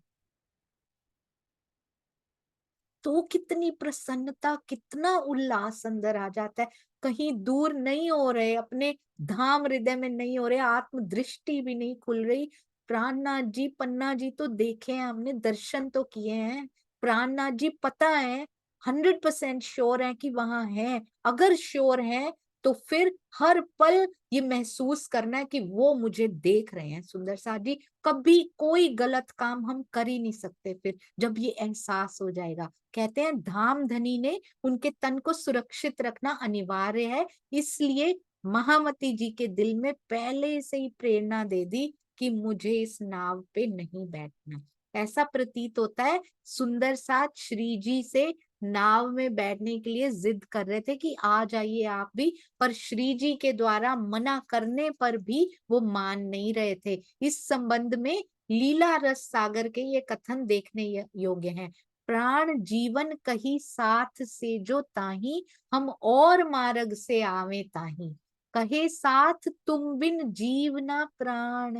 A: तो कितनी प्रसन्नता, कितना उल्लास अंदर आ जाता है। कहीं दूर नहीं हो रहे, अपने धाम हृदय में नहीं हो रहे, आत्म दृष्टि भी नहीं खुल रही। प्राणनाथ जी, पन्ना जी तो देखे हैं हमने, दर्शन तो किए हैं। प्राणनाथ जी पता है, 100% श्योर है कि वहां है। अगर श्योर है तो फिर हर पल ये महसूस करना है कि वो मुझे देख रहे हैं सुंदर साथ जी। कभी कोई गलत काम हम कर ही नहीं सकते फिर जब ये एहसास हो जाएगा। कहते हैं धाम धनी ने उनके तन को सुरक्षित रखना अनिवार्य है, इसलिए महामती जी के दिल में पहले से ही प्रेरणा दे दी कि मुझे इस नाव पे नहीं बैठना। ऐसा प्रतीत होता है सुंदर साथ श्री जी से नाव में बैठने के लिए जिद कर रहे थे कि आ जाइए आप भी, पर श्री जी के द्वारा मना करने पर भी वो मान नहीं रहे थे। इस संबंध में लीला रस सागर के ये कथन देखने योग्य हैं। प्राण जीवन कही साथ से जो ताही, हम और मार्ग से आवे ताही, कहे साथ तुम बिन जीव ना प्राण।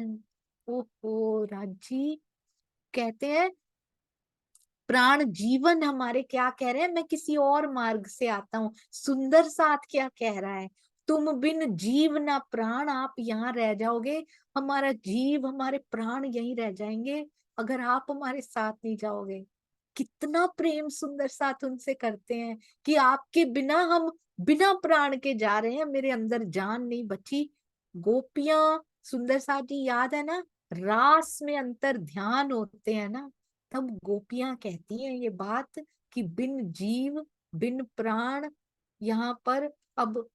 A: ओहो राजी, कहते हैं प्राण जीवन हमारे क्या कह रहे हैं, मैं किसी और मार्ग से आता हूँ। सुंदर साथ क्या कह रहा है, तुम बिन जीव ना प्राण, आप यहाँ रह जाओगे, हमारा जीव हमारे प्राण यहीं रह जाएंगे अगर आप हमारे साथ नहीं जाओगे। कितना प्रेम सुंदर साथ उनसे करते हैं कि आपके बिना हम बिना प्राण के जा रहे हैं, मेरे अंदर जान नहीं बची। गोपियां सुंदर साथ जी याद है ना, रास में अंतर ध्यान होते हैं ना, तब गोपियां कहती हैं ये बात कि बिन जीव बिन प्राण, यहाँ पर अब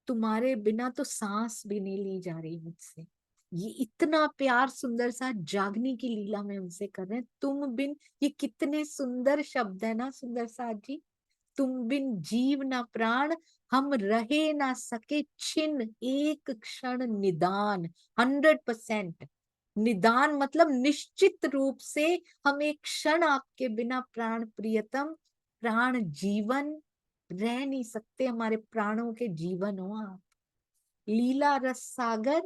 A: तुम्हारे बिना तो सांस भी नहीं ली जा रही मुझसे। ये इतना प्यार सुंदर सा जागने की लीला में उनसे कर रहे हैं। तुम बिन, ये कितने सुंदर शब्द है ना सुंदर साथ जी। तुम बिन जीव ना प्राण, हम रहे ना सके छिन एक क्षण निदान। 100% निदान मतलब निश्चित रूप से हम एक क्षण आपके बिना प्राण प्रियतम, प्राण जीवन रह नहीं सकते, हमारे प्राणों के जीवन हो आप। लीला रस सागर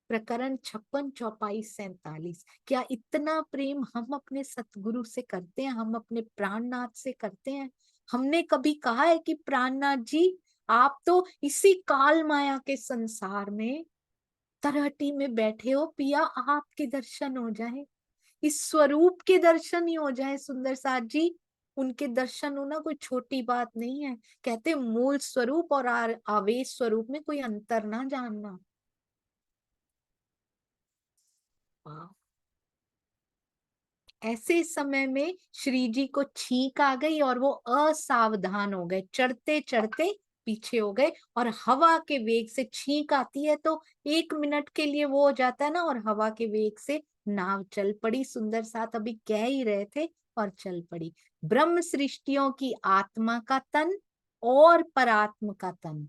A: प्रकरण 56 चौपाई 47। क्या इतना प्रेम हम अपने सतगुरु से करते हैं, हम अपने प्राणनाथ से करते हैं? हमने कभी कहा है कि प्राणनाथ जी आप तो इसी काल माया के संसार में तरहटी में बैठे हो, पिया आपके दर्शन हो जाए, इस स्वरूप के दर्शन ही हो जाए सुंदर साथ जी। उनके दर्शन होना कोई छोटी बात नहीं है। कहते मूल स्वरूप और आवेश स्वरूप में कोई अंतर ना जानना। वाह। ऐसे समय में श्री जी को छींक आ गई और वो असावधान हो गए, चढ़ते चढ़ते पीछे हो गए, और हवा के वेग से छींक आती है तो 1 मिनट के लिए वो हो जाता है ना, और हवा के वेग से नाव चल पड़ी। सुंदर साथ अभी कह ही रहे थे और चल पड़ी। ब्रह्म सृष्टियों की आत्मा का तन और परात्म का तन,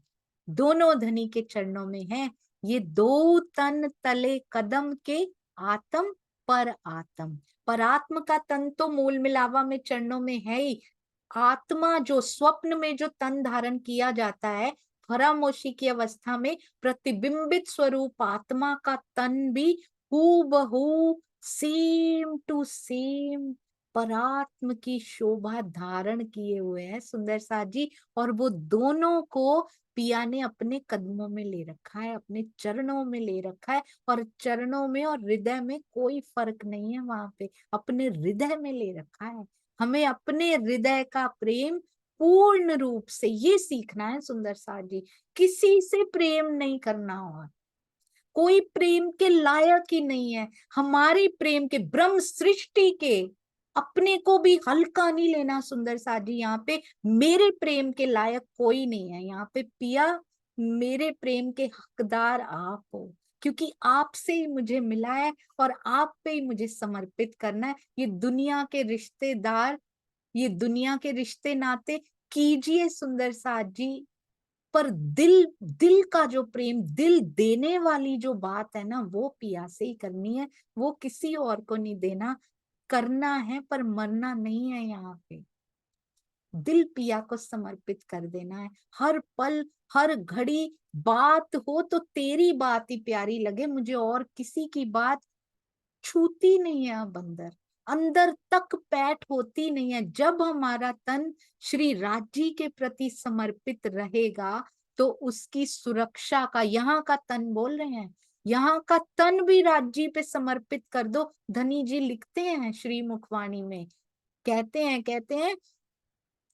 A: दोनों धनी के चरणों में है। ये दो तन तले कदम के, आत्म पर आत्म। परात्म का तन तो मूल मिलावा में चरणों में है ही। आत्मा जो स्वप्न में जो तन धारण किया जाता है फरामोशी की अवस्था में, प्रतिबिंबित स्वरूप आत्मा का तन भी हूबहू सेम टू सेम परात्म की शोभा धारण किए हुए हैं सुंदर साथ जी। और वो दोनों को पिया ने अपने कदमों में ले रखा है, अपने चरणों में ले रखा है। और चरणों में और हृदय में कोई फर्क नहीं है, वहां पे अपने हृदय में ले रखा है। हमें अपने हृदय का प्रेम पूर्ण रूप से ये सीखना है सुंदर साथ जी। किसी से प्रेम नहीं करना, और कोई प्रेम के लायक ही नहीं है। हमारी प्रेम के, ब्रह्म सृष्टि के, अपने को भी हल्का नहीं लेना सुंदर साथ जी। यहाँ पे मेरे प्रेम के लायक कोई नहीं है, यहाँ पे पिया मेरे प्रेम के हकदार आप हो, क्योंकि आपसे ही मुझे मिला है और आप पे ही मुझे समर्पित करना है। ये दुनिया के रिश्तेदार, ये दुनिया के रिश्ते नाते कीजिए सुंदर साथ जी, पर दिल, दिल का जो प्रेम, दिल देने वाली जो बात है ना, वो पिया से ही करनी है। वो किसी और को नहीं देना, करना है पर मरना नहीं है। यहाँ पे दिल पिया को समर्पित कर देना है। हर पल हर घड़ी बात हो तो तेरी बात ही प्यारी लगे मुझे, और किसी की बात छूती नहीं है। अब अंदर अंदर तक पैठ होती नहीं है। जब हमारा तन श्री राजी के प्रति समर्पित रहेगा तो उसकी सुरक्षा का, यहाँ का तन बोल रहे हैं, यहाँ का तन भी राज्य पे समर्पित कर दो। धनी जी लिखते हैं श्री मुखवाणी में, कहते हैं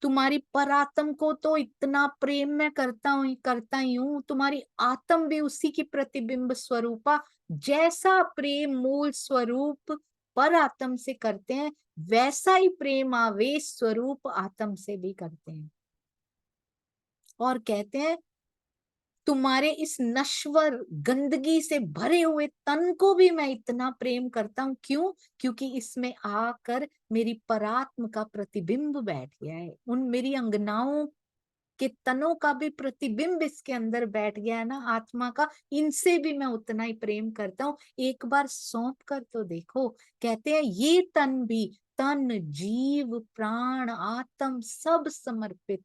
A: तुम्हारी परात्म को तो इतना प्रेम मैं करता ही हूँ, तुम्हारी आत्म भी उसी की प्रतिबिंब स्वरूपा। जैसा प्रेम मूल स्वरूप पर आत्म से करते हैं, वैसा ही प्रेम आवेश स्वरूप आत्म से भी करते हैं। और कहते हैं तुम्हारे इस नश्वर गंदगी से भरे हुए तन को भी मैं इतना प्रेम करता हूँ। क्यों? क्योंकि इसमें आकर मेरी परात्म का प्रतिबिंब बैठ गया है। उन मेरी अंगनाओं के तनों का भी प्रतिबिंब इसके अंदर बैठ गया है ना, आत्मा का। इनसे भी मैं उतना ही प्रेम करता हूँ। एक बार सौंप कर तो देखो। कहते हैं ये तन भी, तन जीव प्राण आत्म सब समर्पित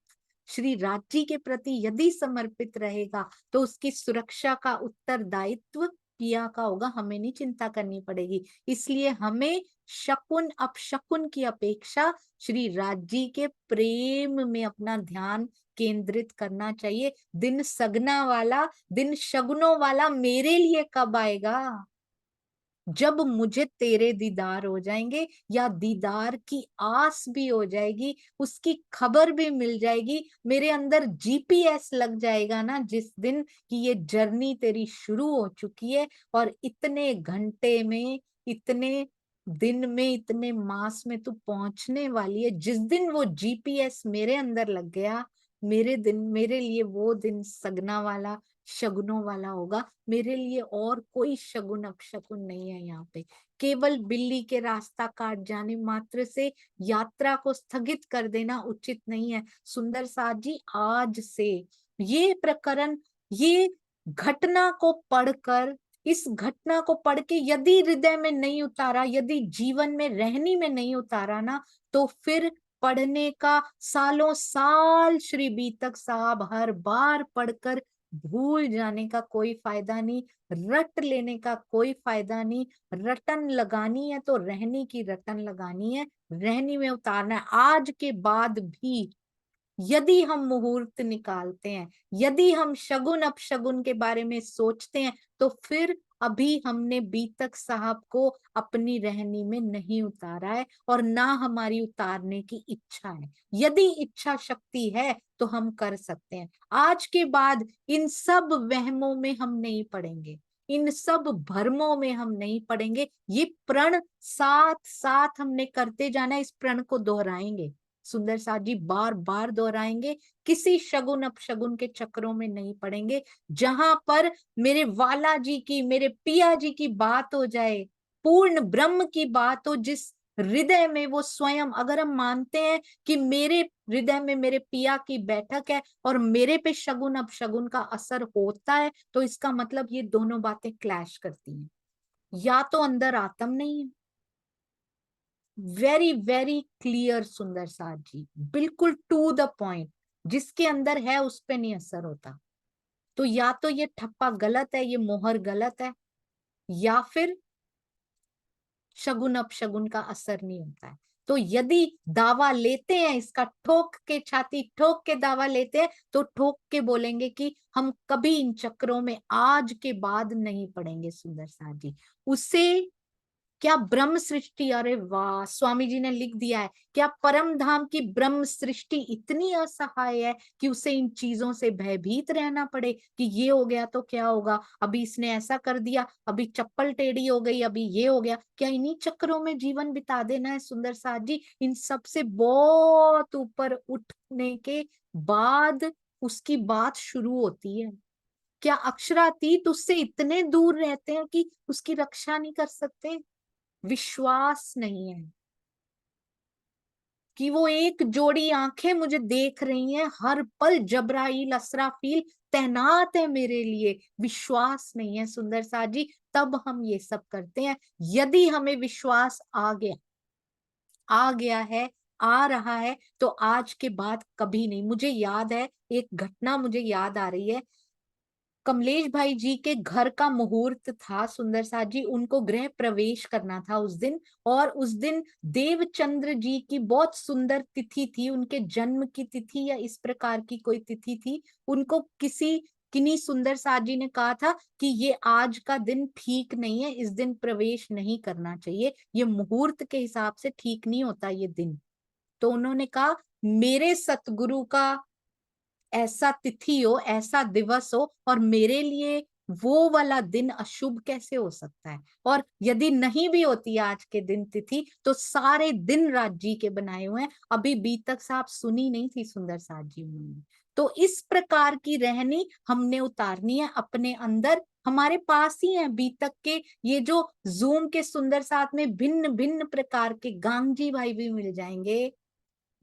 A: श्री राज्य के प्रति यदि समर्पित रहेगा तो उसकी सुरक्षा का उत्तरदायित्व पिया का होगा, हमें नहीं चिंता करनी पड़ेगी। इसलिए हमें शकुन अपशकुन की अपेक्षा श्री राज्य के प्रेम में अपना ध्यान केंद्रित करना चाहिए। दिन सगना वाला, दिन शगुनों वाला मेरे लिए कब आएगा? जब मुझे तेरे दीदार हो जाएंगे, या दीदार की आस भी हो जाएगी, उसकी खबर भी मिल जाएगी, मेरे अंदर जीपीएस लग जाएगा ना जिस दिन कि ये जर्नी तेरी शुरू हो चुकी है और इतने घंटे में, इतने दिन में, इतने मास में तू पहुंचने वाली है। जिस दिन वो जीपीएस मेरे अंदर लग गया, मेरे लिए वो दिन सगना वाला शगुनों वाला होगा। मेरे लिए और कोई शगुन अपशगुन नहीं है। यहाँ पे केवल बिल्ली के रास्ता काट जाने मात्र से यात्रा को स्थगित कर देना उचित नहीं है। सुंदर साथ जी, आज से ये प्रकरण, ये घटना को पढ़कर, इस घटना को पढ़ के यदि हृदय में नहीं उतारा, यदि जीवन में रहनी में नहीं उतारा ना, तो फिर पढ़ने का सालों साल श्री बीतक साहब हर बार पढ़कर भूल जाने का कोई फायदा नहीं, रट लेने का कोई फायदा नहीं। रटन लगानी है तो रहनी की रटन लगानी है, रहनी में उतारना है। आज के बाद भी यदि हम मुहूर्त निकालते हैं, यदि हम शगुन अपशगुन के बारे में सोचते हैं, तो फिर अभी हमने बीतक साहब को अपनी रहनी में नहीं उतारा है और ना हमारी उतारने की इच्छा है। यदि इच्छा शक्ति है तो हम कर सकते हैं। आज के बाद इन सब वहमों में हम नहीं पड़ेंगे, इन सब भ्रमों में हम नहीं पड़ेंगे। ये प्रण साथ साथ हमने करते जाना है, इस प्रण को दोहराएंगे सुंदर साथ जी, बार बार दोहराएंगे। किसी शगुन अपशगुन के चक्रों में नहीं पड़ेंगे। जहां पर मेरे वाला जी की, मेरे पिया जी की बात हो जाए, पूर्ण ब्रह्म की बात हो, जिस हृदय में वो स्वयं, अगर हम मानते हैं कि मेरे हृदय में मेरे पिया की बैठक है और मेरे पे शगुन अपशगुन का असर होता है, तो इसका मतलब ये दोनों बातें क्लैश करती हैं। या तो अंदर आत्म नहीं है, वेरी वेरी क्लियर सुंदर साथ जी, बिल्कुल टू द पॉइंट, जिसके अंदर है उस पे नहीं असर होता। तो या तो ये ठप्पा गलत है, ये मोहर गलत है, या फिर शगुन अपशगुन का असर नहीं होता है। तो यदि दावा लेते हैं इसका, ठोक के छाती ठोक के दावा लेते हैं, तो ठोक के बोलेंगे कि हम कभी इन चक्रों में आज के बाद नहीं पड़ेंगे सुंदर साथ जी। उसे क्या ब्रह्म सृष्टि, अरे वाह, स्वामी जी ने लिख दिया है, क्या परम धाम की ब्रह्म सृष्टि इतनी असहाय है कि उसे इन चीजों से भयभीत रहना पड़े कि ये हो गया तो क्या होगा, अभी इसने ऐसा कर दिया, अभी चप्पल टेढ़ी हो गई, अभी ये हो गया। क्या इन्हीं चक्रों में जीवन बिता देना है सुंदर साथ जी? इन सब से बहुत ऊपर उठने के बाद उसकी बात शुरू होती है। क्या अक्षरातीत उससे इतने दूर रहते हैं कि उसकी रक्षा नहीं कर सकते? विश्वास नहीं है कि वो एक जोड़ी आंखें मुझे देख रही हैं हर पल, जबराइल असराफील तैनात है मेरे लिए। विश्वास नहीं है सुंदर साथ जी, तब हम ये सब करते हैं। यदि हमें विश्वास आ गया है, आ रहा है, तो आज के बाद कभी नहीं। मुझे याद है, एक घटना मुझे याद आ रही है। कमलेश भाई जी के घर का मुहूर्त था सुंदर साथ जी, उनको गृह प्रवेश करना था उस दिन। और उस दिन देवचंद्र जी की बहुत सुंदर तिथि थी, उनके जन्म की तिथि या इस प्रकार की कोई तिथि थी। उनको किन्हीं सुंदर साथ जी ने कहा था कि ये आज का दिन ठीक नहीं है, इस दिन प्रवेश नहीं करना चाहिए, ये मुहूर्त के हिसाब से ठीक नहीं होता ये दिन। तो उन्होंने कहा मेरे सतगुरु का ऐसा तिथि हो, ऐसा दिवस हो, और मेरे लिए वो वाला दिन अशुभ कैसे हो सकता है? और यदि नहीं भी होती आज के दिन तिथि, तो सारे दिन रात जी के बनाए हुए हैं। अभी बीतक साहब सुनी नहीं थी सुंदर साथ जी उन्होंने। तो इस प्रकार की रहनी हमने उतारनी है अपने अंदर। हमारे पास ही है बीतक के ये जो जूम के सुंदर साथ में भिन्न भिन्न प्रकार के गांगजी भाई भी मिल जाएंगे,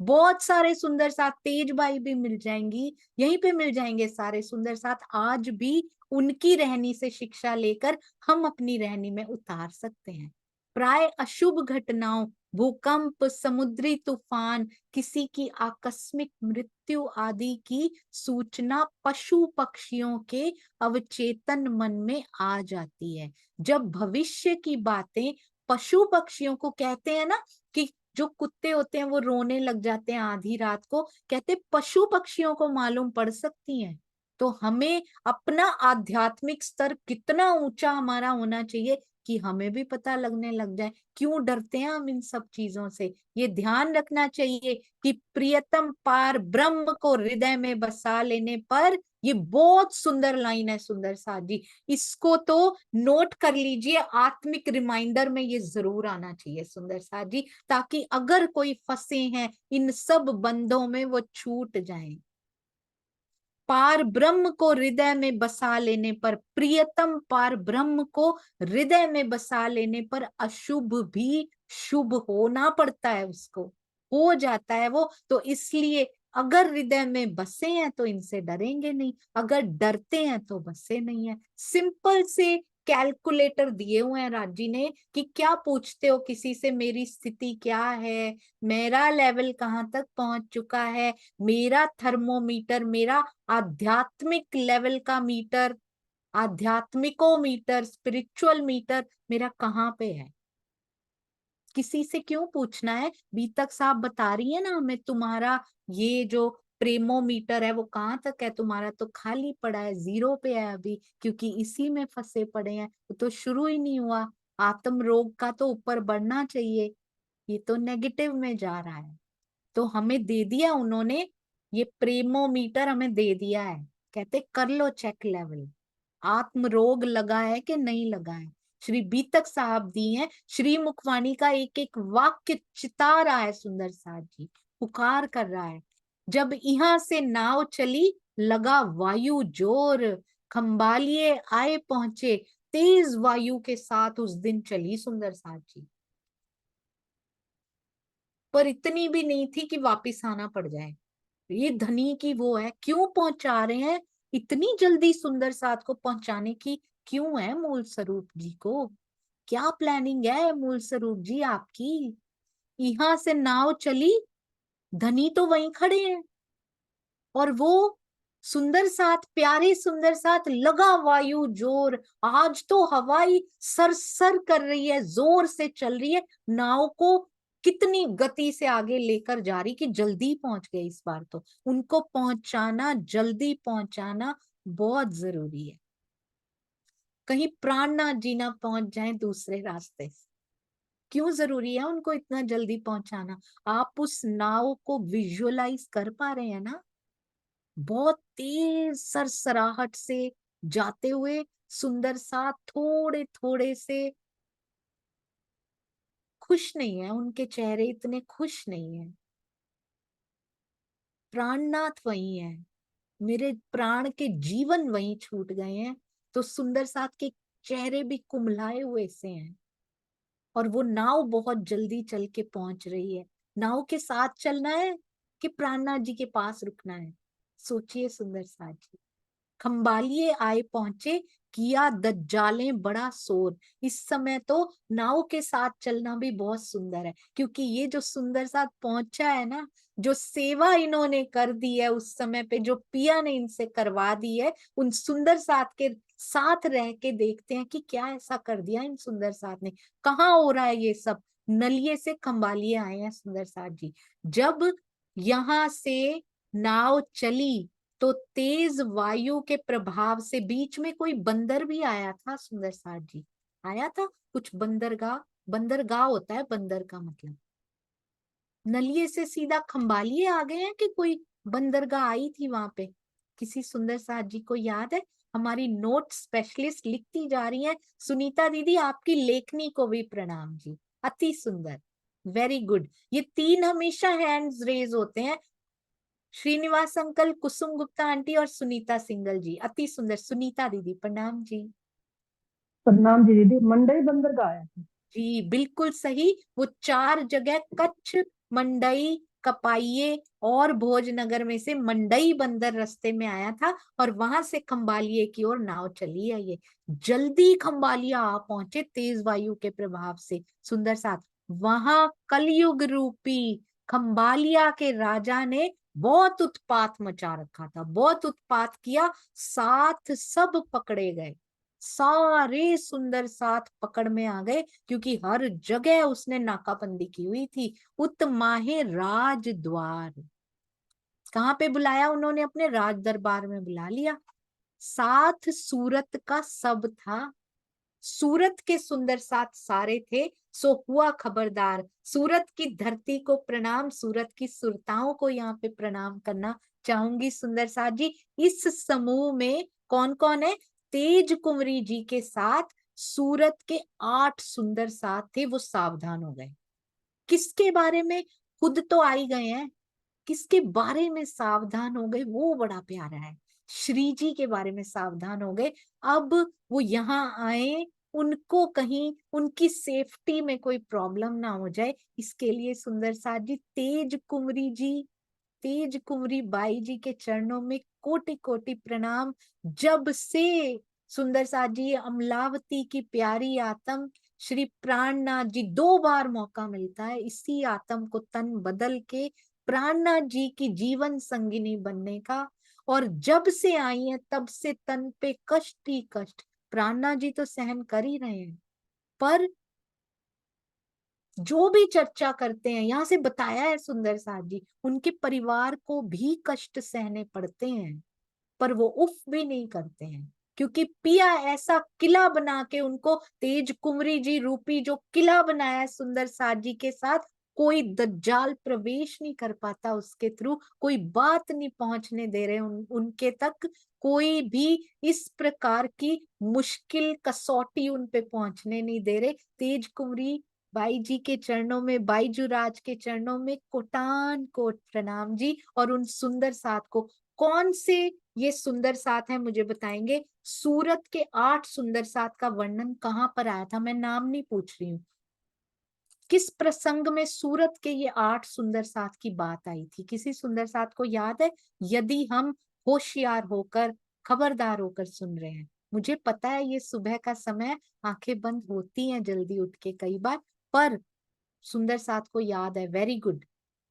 A: बहुत सारे सुंदर साथ तेज भाई भी मिल जाएंगी, यहीं पे मिल जाएंगे सारे सुंदर साथ। आज भी उनकी रहनी से शिक्षा लेकर हम अपनी रहनी में उतार सकते हैं। प्राय अशुभ घटनाओं, भूकंप, समुद्री तूफान, किसी की आकस्मिक मृत्यु आदि की सूचना पशु पक्षियों के अवचेतन मन में आ जाती है। जब भविष्य की बातें पशु पक्षियों को कहते हैं ना, कि जो कुत्ते होते हैं वो रोने लग जाते हैं आधी रात को, कहते पशु पक्षियों को मालूम पड़ सकती हैं। तो हमें अपना आध्यात्मिक स्तर कितना ऊंचा हमारा होना चाहिए कि हमें भी पता लगने लग जाए क्यों डरते हैं हम इन सब चीजों से। ये ध्यान रखना चाहिए कि प्रियतम पार ब्रह्म को हृदय में बसा लेने पर, ये बहुत सुंदर लाइन है सुंदर साथ जी, इसको तो नोट कर लीजिए, आत्मिक रिमाइंडर में ये जरूर आना चाहिए सुंदर साथ जी, ताकि अगर कोई फंसे हैं इन सब बंधों में वो छूट जाएं। पार ब्रह्म को हृदय में बसा लेने पर, प्रियतम पार ब्रह्म को हृदय में बसा लेने पर अशुभ भी शुभ होना पड़ता है, उसको हो जाता है वो। तो इसलिए अगर हृदय में बसे हैं तो इनसे डरेंगे नहीं, अगर डरते हैं तो बसे नहीं है। सिंपल से कैलकुलेटर दिए हुए हैं राज जी ने कि क्या पूछते हो किसी से, मेरी स्थिति क्या है, मेरा लेवल कहाँ तक पहुंच चुका है, मेरा थर्मोमीटर, मेरा आध्यात्मिक लेवल का मीटर, आध्यात्मिकोमीटर, स्पिरिचुअल मीटर मेरा कहाँ पे है? किसी से क्यों पूछना है? बीतक साहब बता रही है ना हमें, तुम्हारा ये जो प्रेमोमीटर है वो कहाँ तक है, तुम्हारा तो खाली पड़ा है, जीरो पे है अभी, क्योंकि इसी में फंसे पड़े हैं, वो तो शुरू ही नहीं हुआ। आत्म रोग का तो ऊपर बढ़ना चाहिए, ये तो नेगेटिव में जा रहा है। तो हमें दे दिया उन्होंने, ये प्रेमोमीटर हमें दे दिया है, कहते कर लो चेक लेवल, आत्म रोग लगा है कि नहीं लगा है। श्री बीतक साहब दी है, श्री मुखवाणी का एक एक वाक्य चिता रहा है सुंदर साथ जी, पुकार कर रहा है। जब यहाँ से नाव चली, लगा वायु जोर, खंबालिए आए पहुंचे, तेज वायु के साथ उस दिन चली सुंदर साथ जी। पर इतनी भी नहीं थी कि वापिस आना पड़ जाए। ये धनी की वो है, क्यों पहुंचा रहे हैं इतनी जल्दी सुंदर साथ को पहुंचाने की, क्यों है मूल स्वरूप जी को? क्या प्लानिंग है मूल स्वरूप जी आपकी? यहाँ से नाव चली, धनी तो वहीं खड़े हैं, और वो सुंदर साथ, प्यारे सुंदर साथ, लगा वायु जोर, आज तो हवाई सरसर कर रही है, जोर से चल रही है, नाव को कितनी गति से आगे लेकर जा रही कि जल्दी पहुंच गए। इस बार तो उनको पहुंचाना, जल्दी पहुंचाना बहुत जरूरी है, कहीं प्राण ना जीना पहुंच जाए दूसरे रास्ते से। क्यों जरूरी है उनको इतना जल्दी पहुंचाना? आप उस नाव को विजुअलाइज कर पा रहे हैं ना? बहुत तेज सरसराहट से जाते हुए सुंदर सा, थोड़े थोड़े से खुश नहीं है, उनके चेहरे इतने खुश नहीं है। प्राणनाथ वही है, मेरे प्राण के जीवन वहीं छूट गए हैं, तो सुंदर साथ के चेहरे भी कुम्हलाए हुए से हैं। और वो नाव बहुत जल्दी चल के पहुंच रही है। नाव के साथ चलना है कि प्राणनाथ जी के पास रुकना है? सोचिए सुंदर साथ जी। खंबालिए आए पहुंचे, किया दज्जाले बड़ा शोर। इस समय तो नाव के साथ चलना भी बहुत सुंदर है, क्योंकि ये जो सुंदर साथ पहुंचा है ना, जो सेवा इन्होंने कर दी है उस समय पे, जो पिया ने इनसे करवा दी है, उन सुंदर साथ के साथ रह के देखते हैं कि क्या ऐसा कर दिया इन सुंदर साथ ने, कहाँ हो रहा है ये सब। नलिये से खंबालिए आए हैं सुंदर साथ जी। जब यहाँ से नाव चली तो तेज वायु के प्रभाव से बीच में कोई बंदर भी आया था सुंदर साथ जी, आया था कुछ बंदरगाह। बंदरगाह होता है बंदर का मतलब। नलिये से सीधा खंबालिए आ गए हैं कि कोई बंदरगाह आई थी वहां पे? किसी सुंदर साथ जी को याद है? हमारी नोट स्पेशलिस्ट लिखती जा रही है, सुनीता दीदी आपकी लेखनी को भी प्रणाम जी, अति सुंदर, वेरी गुड। ये तीन हमेशा हैंड्स रेज होते हैं, श्रीनिवास अंकल, कुसुम गुप्ता आंटी और सुनीता सिंगल जी, अति सुंदर। सुनीता दीदी प्रणाम जी।
C: प्रणाम जी दीदी, मंडई बंदरगाह आया था।
A: जी बिल्कुल सही, वो चार जगह, कच्छ, मंडई, कपाइये और भोजनगर में से मंडई बंदर रास्ते में आया था, और वहां से खंबालिये की ओर नाव चली है। ये जल्दी खंबालिया आ पहुंचे तेज वायु के प्रभाव से सुंदर साथ। वहां कलयुग रूपी खंबालिया के राजा ने बहुत उत्पात मचा रखा था, बहुत उत्पात किया, साथ सब पकड़े गए, सारे सुंदर साथ पकड़ में आ गए, क्योंकि हर जगह उसने नाकाबंदी की हुई थी। उत्माहे राजद्वार, कहाँ पे बुलाया उन्होंने? अपने राज दरबार में बुला लिया। साथ सूरत का सब था, सूरत के सुंदर साथ सारे थे, सो हुआ खबरदार। सूरत की धरती को प्रणाम, सूरत की सुरताओं को यहाँ पे प्रणाम करना चाहूंगी सुंदर साथ जी। इस समूह में कौन कौन है? तेज कुंवरी जी के साथ सूरत के 8 सुंदर साथ थे, वो सावधान हो गए। किसके बारे में? खुद तो आई गए हैं, किसके बारे में सावधान हो गए वो बड़ा प्यारा है। श्री जी के बारे में सावधान हो गए। अब वो यहाँ आए, उनको कहीं उनकी सेफ्टी में कोई प्रॉब्लम ना हो जाए, इसके लिए सुंदर साथ जी, तेज कुंवरी जी, तेज कुंवरी बाई जी के चरणों में कोटि कोटि प्रणाम। जब से सुंदर साथ जी अमलावती की प्यारी आत्म श्री प्राणनाथ जी, 2 बार मौका मिलता है इसी आत्म को तन बदल के प्राणनाथ जी की जीवन संगिनी बनने का, और जब से आई है तब से तन पे कष्ट ही कष्ट प्राणनाथ जी तो सहन कर ही रहे हैं। पर जो भी चर्चा करते हैं, यहाँ से बताया है सुंदर साथ जी, उनके परिवार को भी कष्ट सहने पड़ते हैं, पर वो उफ भी नहीं करते हैं, क्योंकि पिया ऐसा किला बना के उनको, तेज कुंवरी जी रूपी जो किला बनाया है सुंदर साथ जी के साथ, कोई दज्जाल प्रवेश नहीं कर पाता उसके थ्रू, कोई बात नहीं पहुंचने दे रहे उनके तक, कोई भी इस प्रकार की मुश्किल कसौटी उन पे पहुंचने नहीं दे रहे। तेज कुंवरी बाई जी के चरणों में, बाईजू राज के चरणों में कोटान कोट प्रणाम जी। और उन सुंदर साथ को, कौन से ये सुंदर साथ है मुझे बताएंगे? सूरत के 8 सुंदर साथ का वर्णन कहाँ पर आया था? मैं नाम नहीं पूछ रही हूँ, किस प्रसंग में सूरत के ये 8 सुंदर साथ की बात आई थी? किसी सुंदर साथ को याद है? यदि हम होशियार होकर, खबरदार होकर सुन रहे हैं। मुझे पता है ये सुबह का समय, आंखें बंद होती हैं जल्दी उठ के कई बार, पर सुंदर साथ को याद है। वेरी गुड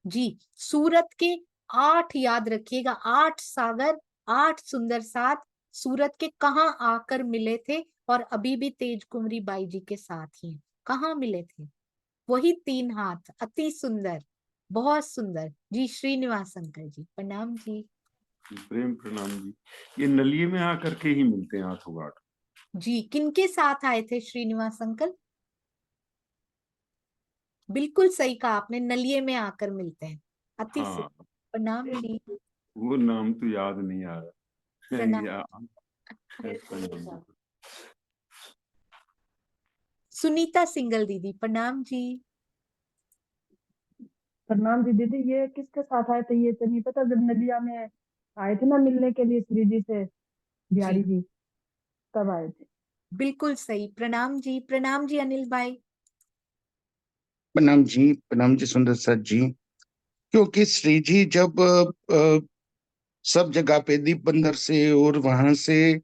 A: जी। सूरत के 8 याद रखिएगा, 8 सागर, 8 सुंदर साथ सूरत के कहाँ आकर मिले थे और अभी भी तेज कुंवरी बाई जी के साथ ही हैं। कहाँ मिले थे? वही 3 हाथ, अति सुंदर, बहुत सुंदर जी। श्रीनिवास अंकल जी प्रणाम जी।
D: प्रेम प्रणाम जी। ये नलिये में आकर के ही मिलते हैं हाथों घाट।
A: जी किनके साथ आए थे श्रीनिवास अंकल? बिल्कुल सही कहा आपने, नलिये में आकर मिलते हैं। अति
D: हाँ,
A: सुंदर, प्रणाम जी।
D: वो नाम तो याद नहीं आ रहा
A: प्रणाम।
D: या ऐसा नाम।
A: सुनीता सिंगल दीदी प्रणाम जी।
C: प्रणाम जी दीदी। ये किसके साथ आए थे ये तो नहीं पता। जब नदिया में आए थे ना मिलने के लिए श्री जी से, बिहारी
A: जी
C: जी, तब आए थे।
A: बिल्कुल सही। प्रणाम जी अनिल भाई।
E: प्रणाम जी सुंदर साथ जी। क्योंकि श्री जी जब सब जगह पे दीप बंदर से और वहां से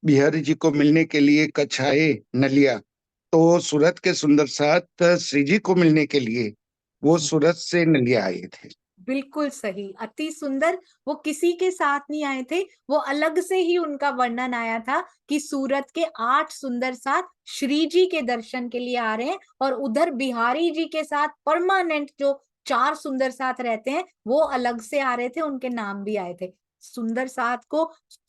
E: बिहारी जी को मिलने के लिए कच्छ आए नलिया, तो सूरत के सुंदर साथ श्री जी को मिलने के लिए वो सूरत से नलिया आए थे।
A: बिल्कुल सही, अति सुंदर। वो किसी के साथ नहीं आए थे, वो अलग से ही उनका वर्णन आया था कि सूरत के 8 सुंदर साथ श्री जी के दर्शन के लिए आ रहे हैं, और उधर बिहारी जी के साथ परमानेंट जो 4 सुंदर साथ रहते हैं वो अलग से आ रहे थे, उनके नाम भी आए थे। सुंदर साथ को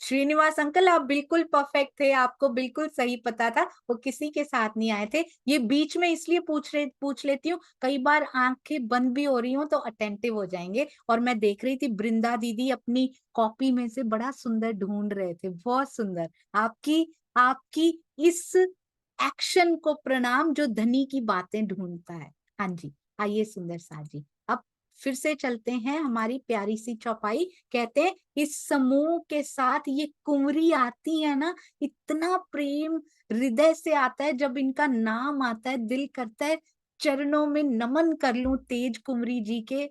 A: श्रीनिवास अंकल आप बिल्कुल परफेक्ट थे, आपको बिल्कुल सही पता था, वो किसी के साथ नहीं आए थे। ये बीच में इसलिए पूछ लेती हूँ, कई बार आंखें बंद भी हो रही हो तो अटेंटिव हो जाएंगे। और मैं देख रही थी बृंदा दीदी अपनी कॉपी में से बड़ा सुंदर ढूंढ रहे थे, बहुत सुंदर। आपकी आपकी इस एक्शन को प्रणाम जो धनी की बातें ढूंढता है। हाँ जी, आइए सुंदर साथ जी, अब फिर से चलते हैं हमारी प्यारी सी चौपाई। कहते हैं इस समूह के साथ ये कुंवरी आती है ना, इतना प्रेम हृदय से आता है, जब इनका नाम आता है दिल करता है चरणों में नमन कर लूं तेज कुंवरी जी के।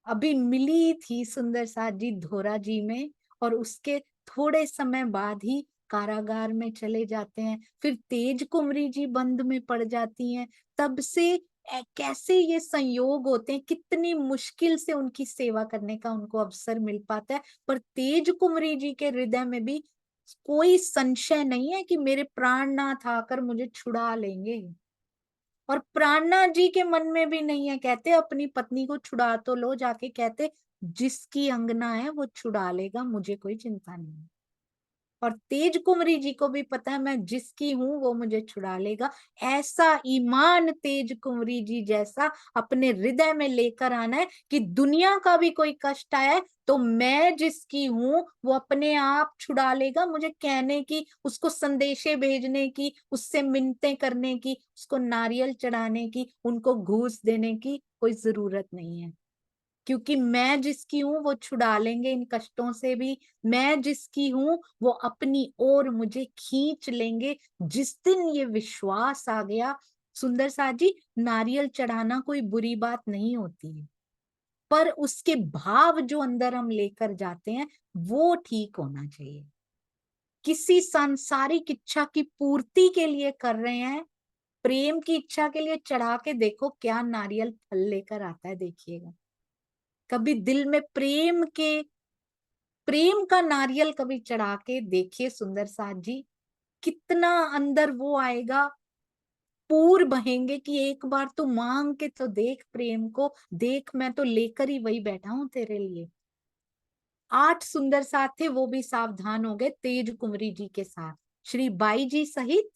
A: अभी मिली थी सुंदर साथ जी धोरा जी में, और उसके थोड़े समय बाद ही कारागार में चले जाते हैं, फिर तेज कुंवरी जी बंद में पड़ जाती हैं। तब से कैसे ये संयोग होते हैं, कितनी मुश्किल से उनकी सेवा करने का उनको अवसर मिल पाता है, पर तेज कुंवरी जी के हृदय में भी कोई संशय नहीं है कि मेरे प्राणनाथ आकर मुझे छुड़ा लेंगे। और प्राणनाथ जी के मन में भी नहीं है, कहते अपनी पत्नी को छुड़ा तो लो, जाके कहते जिसकी अंगना है वो छुड़ा लेगा, मुझे कोई चिंता नहीं है। और तेज कुंवरी जी को भी पता है मैं जिसकी हूं वो मुझे छुड़ा लेगा। ऐसा ईमान तेज कुंवरी जी जैसा अपने हृदय में लेकर आना है कि दुनिया का भी कोई कष्ट आया है तो मैं जिसकी हूं वो अपने आप छुड़ा लेगा। मुझे कहने की, उसको संदेशे भेजने की, उससे मिन्नतें करने की, उसको नारियल चढ़ाने की, उनको घूस देने की कोई जरूरत नहीं है, क्योंकि मैं जिसकी हूं वो छुड़ा लेंगे इन कष्टों से भी। मैं जिसकी हूं वो अपनी ओर मुझे खींच लेंगे। जिस दिन ये विश्वास आ गया सुंदर साथ जी, नारियल चढ़ाना कोई बुरी बात नहीं होती है, पर उसके भाव जो अंदर हम लेकर जाते हैं वो ठीक होना चाहिए। किसी सांसारिक इच्छा की पूर्ति के लिए कर रहे हैं, प्रेम की इच्छा के लिए चढ़ा के देखो क्या नारियल फल लेकर आता है, देखिएगा। कभी दिल में प्रेम का नारियल कभी चढ़ा के देखिए सुंदर साथ जी, कितना अंदर वो आएगा, पूर बहेंगे कि एक बार तू मांग के तो देख प्रेम को, देख मैं तो लेकर ही वही बैठा हूं तेरे लिए। 8 सुंदर साथ थे, वो भी सावधान हो गए तेज कुंवरी जी के साथ। श्री बाई जी सहित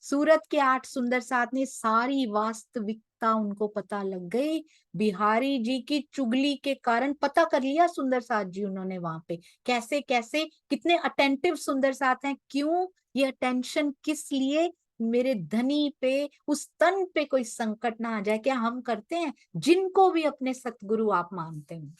A: सूरत के 8 सुंदर साथ ने सारी वास्तविकता उनको पता लग गई। बिहारी जी की चुगली के कारण पता कर लिया सुंदर साथ जी उन्होंने वहां पे, कैसे कैसे कितने अटेंटिव सुंदर साथ हैं, क्यों ये अटेंशन किस लिए, मेरे धनी पे, उस तन पे कोई संकट ना आ जाए। क्या हम करते हैं जिनको भी अपने सतगुरु आप मानते हैं,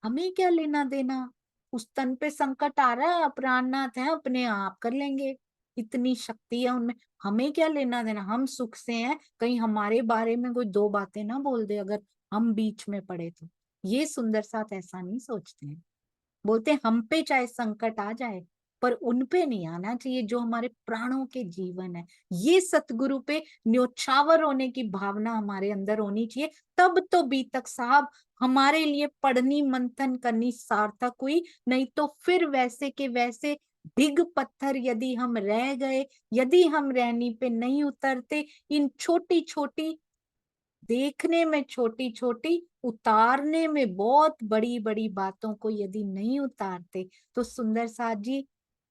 A: हमें क्या लेना देना, उस तन पे संकट आ रहा है, प्राणनाथ है, अपने आप कर लेंगे। इतनी शक्ति है उनमें, हमें क्या लेना देना, हम सुख से हैं, कहीं हमारे बारे में कोई दो बातें ना बोल दे अगर हम बीच में पड़े तो। ये सुंदर साथ ऐसा नहीं सोचते हैं, बोलते हैं हम पे चाहे संकट आ जाए पर उन पे नहीं आना चाहिए जो हमारे प्राणों के जीवन है। ये सतगुरु पे न्योछावर होने की भावना हमारे अंदर होनी चाहिए, तब तो बीतक साहब हमारे लिए पढ़नी मंथन करनी सार्थक हुई, नहीं तो फिर वैसे के वैसे ढिग पत्थर यदि हम रह गए, यदि हम रहनी पे नहीं उतरते, इन छोटी छोटी, देखने में छोटी छोटी, उतारने में बहुत बड़ी बड़ी बातों को यदि नहीं उतारते तो सुंदर साथ जी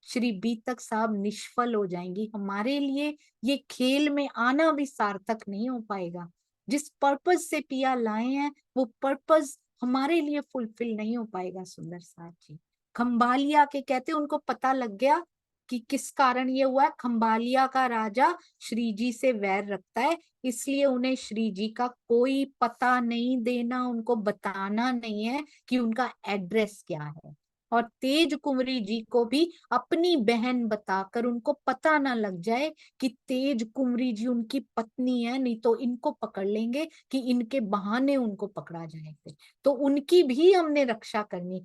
A: श्री बीतक साहब निष्फल हो जाएंगी। हमारे लिए ये खेल में आना भी सार्थक नहीं हो पाएगा। जिस पर्पज से पिया लाए हैं वो पर्पज हमारे लिए फुलफिल नहीं हो पाएगा। सुंदर साथ जी खंभालिया के कहते उनको पता लग गया कि किस कारण ये हुआ है। खंभालिया का राजा श्री जी से वैर रखता है, इसलिए उन्हें श्री जी का कोई पता नहीं देना, उनको बताना नहीं है कि उनका एड्रेस क्या है। और तेज कुंवरी जी को भी अपनी बहन बताकर उनको पता ना लग जाए कि तेज कुंवरी जी उनकी पत्नी है, नहीं तो इनको पकड़ लेंगे कि इनके बहाने उनको पकड़ा जाएगा। तो उनकी भी हमने रक्षा करनी।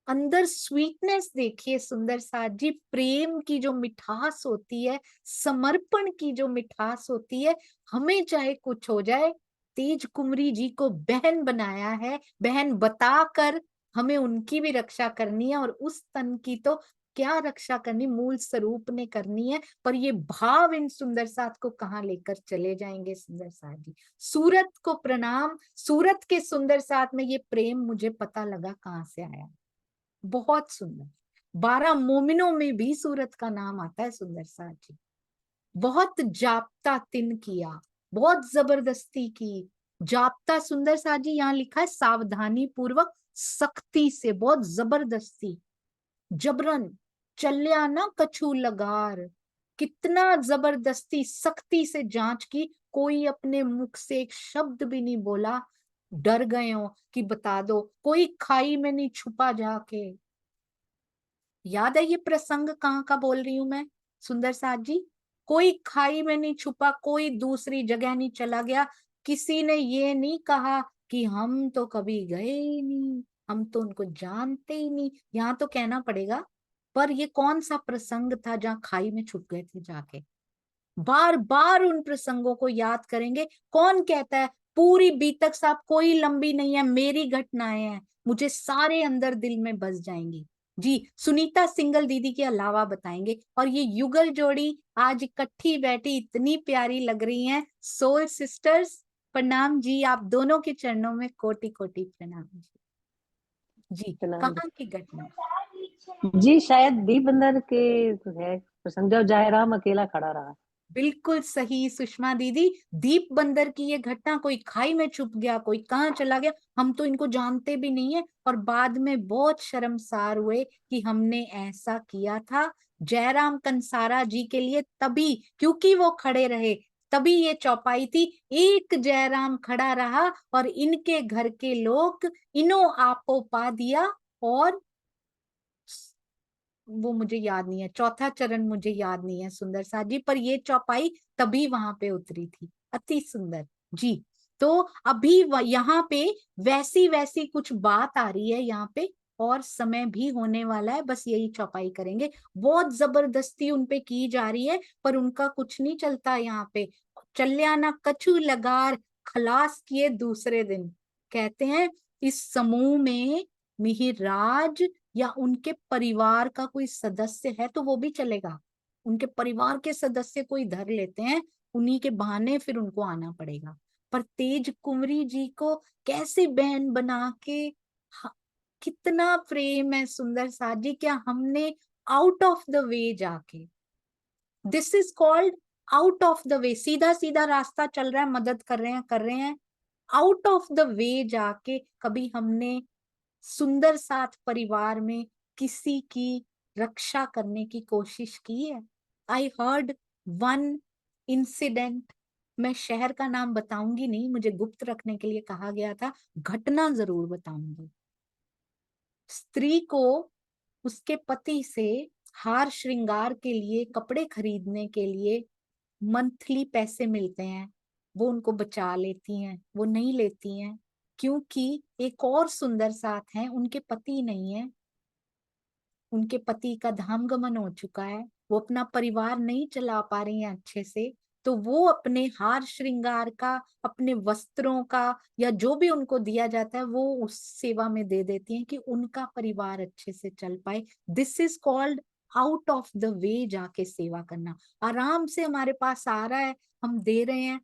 A: अंदर स्वीटनेस देखिए सुंदर साथ जी, प्रेम की जो मिठास होती है, समर्पण की जो मिठास होती है, हमें चाहे कुछ हो जाए, तेज कुंवरी जी को बहन बनाया है, बहन बताकर हमें उनकी भी रक्षा करनी है। और उस तन की तो क्या रक्षा करनी, मूल स्वरूप ने करनी है। पर ये भाव इन सुंदर साथ को कहाँ लेकर चले जाएंगे सुंदर साथ जी। सूरत को प्रणाम, सूरत के सुंदर साथ में ये प्रेम मुझे पता लगा कहाँ से आया, बहुत सुंदर। 12 मोमिनों में भी सूरत का नाम आता है सुंदर साथ जी। बहुत जाप्ता तिन किया, बहुत जबरदस्ती की। जाप्ता सुंदर साथ जी यहाँ लिखा है सावधानी पूर्वक, सख्ती से, बहुत जबरदस्ती, जबरन। चल्या ना कछू लगार, कितना जबरदस्ती सख्ती से जांच की, कोई अपने मुख से एक शब्द भी नहीं बोला, डर गए हो कि बता दो, कोई खाई में नहीं छुपा जाके। याद है ये प्रसंग कहाँ का बोल रही हूं मैं सुंदर साथ जी? कोई खाई में नहीं छुपा, कोई दूसरी जगह नहीं चला गया, किसी ने ये नहीं कहा कि हम तो कभी गए ही नहीं, हम तो उनको जानते ही नहीं। यहाँ तो कहना पड़ेगा, पर ये कौन सा प्रसंग था जहाँ खाई में छुप गए थे जाके? बार बार उन प्रसंगों को याद करेंगे। कौन कहता है पूरी बीतक साहब कोई लंबी नहीं है, मेरी घटनाएं हैं, मुझे सारे अंदर दिल में बस जाएंगी। जी सुनीता सिंगल दीदी के अलावा बताएंगे। और ये युगल जोड़ी आज इकट्ठी बैठी इतनी प्यारी लग रही हैं, सोल सिस्टर्स। प्रणाम जी, आप दोनों के चरणों में कोटि कोटि प्रणाम जी। जी
F: प्रणाम
A: कहाँ की घटना?
F: जी, शायद दीप बंदर के है प्रसंग, जब जयराम अकेला खड़ा रहा।
A: बिल्कुल सही सुषमा दीदी, दीप बंदर की ये घटना, कोई खाई में छुप गया, कोई कहाँ चला गया, हम तो इनको जानते भी नहीं है, और बाद में बहुत शर्मसार हुए कि हमने ऐसा किया था। जयराम कंसारा जी के लिए तभी, क्योंकि वो खड़े रहे, तभी ये चौपाई थी। एक जयराम खड़ा रहा और इनके घर के लोग इनो आपो पा दिया। और वो मुझे याद नहीं है, चौथा चरण मुझे याद नहीं है सुंदर साथ जी, पर ये चौपाई तभी वहां पे उतरी थी। अति सुंदर जी। तो अभी यहाँ पे वैसी वैसी कुछ बात आ रही है यहाँ पे, और समय भी होने वाला है, बस यही चौपाई करेंगे। बहुत जबरदस्ती उनपे की जा रही है, पर उनका कुछ नहीं चलता यहाँ पे। चल्या ना कछु लगार, खलास किए दूसरे दिन। कहते हैं इस समूह में मिहिरराज या उनके परिवार का कोई सदस्य है तो वो भी चलेगा, उनके परिवार के सदस्य कोई धर लेते हैं, उन्हीं के बहाने फिर उनको आना पड़ेगा। पर तेज कुंवरी जी को कैसे बहन बना के, कितना प्रेम है सुंदर साथ जी। क्या हमने आउट ऑफ द वे जाके, this is called out of the way, सीधा सीधा रास्ता चल रहा है, मदद कर रहे हैं, आउट ऑफ द वे जाके कभी हमने सुंदर साथ परिवार में किसी की रक्षा करने की कोशिश की है? आई हर्ड वन इंसिडेंट, मैं शहर का नाम बताऊंगी नहीं, मुझे गुप्त रखने के लिए कहा गया था, घटना जरूर बताऊंगी। स्त्री को उसके पति से हार श्रृंगार के लिए, कपड़े खरीदने के लिए मंथली पैसे मिलते हैं, वो उनको बचा लेती हैं, वो नहीं लेती हैं, क्योंकि एक और सुंदर साथ हैं, उनके पति नहीं है, उनके पति का धाम गमन हो चुका है, वो अपना परिवार नहीं चला पा रही हैं अच्छे से, तो वो अपने हार श्रृंगार का, अपने वस्त्रों का, या जो भी उनको दिया जाता है वो उस सेवा में दे देती हैं कि उनका परिवार अच्छे से चल पाए। This is called out of the way जाके सेवा करना। आराम से हमारे पास आ रहा है, हम दे रहे हैं,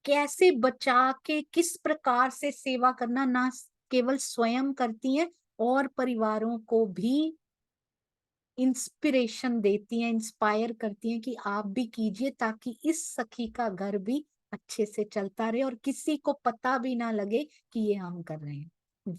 A: कैसे बचा के किस प्रकार से सेवा करना, ना केवल स्वयं करती हैं और परिवारों को भी इंस्पिरेशन देती हैं, इंस्पायर करती हैं कि आप भी कीजिए, ताकि इस सखी का घर भी अच्छे से चलता रहे और किसी को पता भी ना लगे कि ये हम कर रहे हैं।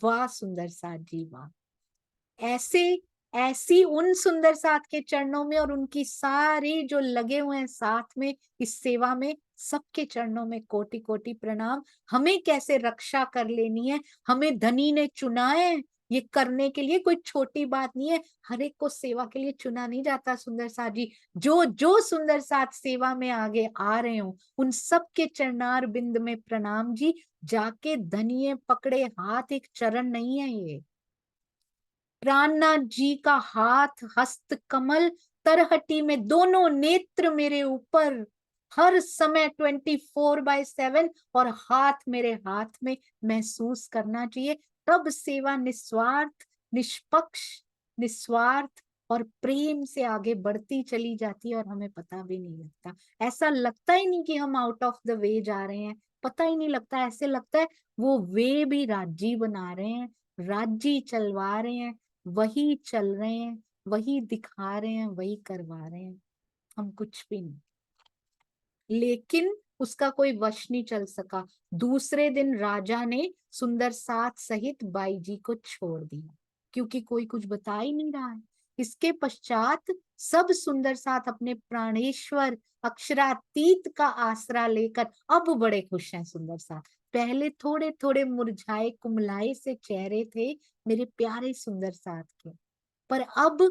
A: वाह सुंदर साथ जी वाह। ऐसे ऐसी उन सुंदर साथ के चरणों में और उनकी सारी जो लगे हुए हैं साथ में इस सेवा में, सबके चरणों में कोटि कोटि प्रणाम। हमें कैसे रक्षा कर लेनी है, हमें धनी ने चुना है ये करने के लिए, कोई छोटी बात नहीं है। हर एक को सेवा के लिए चुना नहीं जाता सुंदर साथ जी। जो जो सुंदर साथ सेवा में आगे आ रहे हो उन सबके चरणार बिंद में प्रणाम जी। जाके धनिये पकड़े हाथ एक चरण नहीं है ये। प्राणनाथ जी का हाथ हस्त कमल, तरहटी में दोनों नेत्र मेरे ऊपर, हर समय 24/7, और हाथ मेरे हाथ में महसूस करना चाहिए। तब सेवा निस्वार्थ, निष्पक्ष, निस्वार्थ और प्रेम से आगे बढ़ती चली जाती है और हमें पता भी नहीं लगता। ऐसा लगता ही नहीं कि हम आउट ऑफ द वे जा रहे हैं, पता ही नहीं लगता। ऐसे लगता है वो वे भी राज्य बना रहे हैं, राज्य चलवा रहे हैं, वही चल रहे हैं, वही दिखा रहे हैं, वही करवा रहे हैं, हम कुछ भी नहीं। लेकिन उसका कोई वश नहीं चल सका। दूसरे दिन राजा ने सुंदर साथ सहित बाई जी को छोड़ दिया, क्योंकि कोई कुछ बता ही नहीं रहा है। इसके पश्चात सब सुंदर साथ अपने प्राणेश्वर अक्षरातीत का आसरा लेकर अब बड़े खुश हैं सुंदर साथ। पहले थोड़े थोड़े मुरझाए कुमलाए से चेहरे थे मेरे प्यारे सुंदर साथ के, पर अब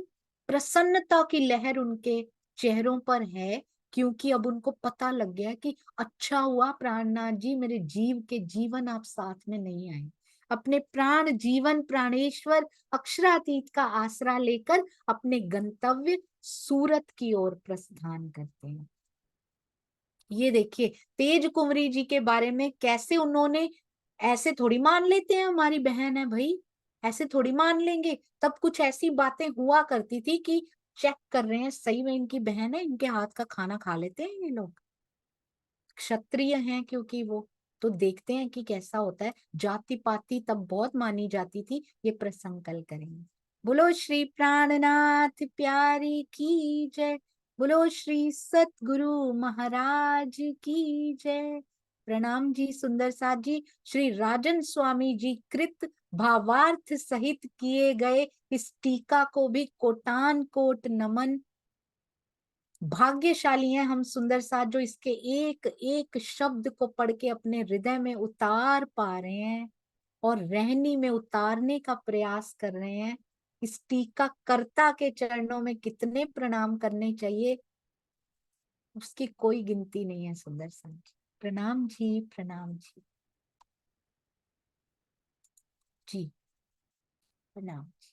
A: प्रसन्नता की लहर उनके चेहरों पर है, क्योंकि अब उनको पता लग गया कि अच्छा हुआ प्राणनाथ जी मेरे जीव के जीवन आप साथ में नहीं आए। अपने प्राण जीवन प्राणेश्वर अक्षरातीत का आसरा लेकर अपने गंतव्य सूरत की ओर प्रस्थान करते हैं। ये देखिए तेज कुंवरी जी के बारे में कैसे उन्होंने, ऐसे थोड़ी मान लेते हैं हमारी बहन है भाई, ऐसे थोड़ी मान लेंगे। तब कुछ ऐसी बातें हुआ करती थी कि चेक कर रहे हैं सही में इनकी बहन है, इनके हाथ का खाना खा लेते हैं ये लोग, क्षत्रिय हैं क्योंकि वो, तो देखते हैं कि कैसा होता है। जाति पाति तब बहुत मानी जाती थी, ये प्रसंग कल करेंगे। बोलो श्री प्राणनाथ प्यारी की जय, बोलो श्री सतगुरु महाराज की जय। प्रणाम जी सुंदर साथ जी। श्री राजन स्वामी जी कृत भावार्थ सहित किए गए इस टीका को भी कोटान कोट नमन। भाग्यशाली हैं हम सुंदर साथ जो इसके एक एक शब्द को पढ़ के अपने हृदय में उतार पा रहे हैं और रहनी में उतारने का प्रयास कर रहे हैं। इस टीका कर्ता के चरणों में कितने प्रणाम करने चाहिए उसकी कोई गिनती नहीं है सुंदर साथ जी। प्रणाम जी, प्रणाम जी, जी प्रणाम जी।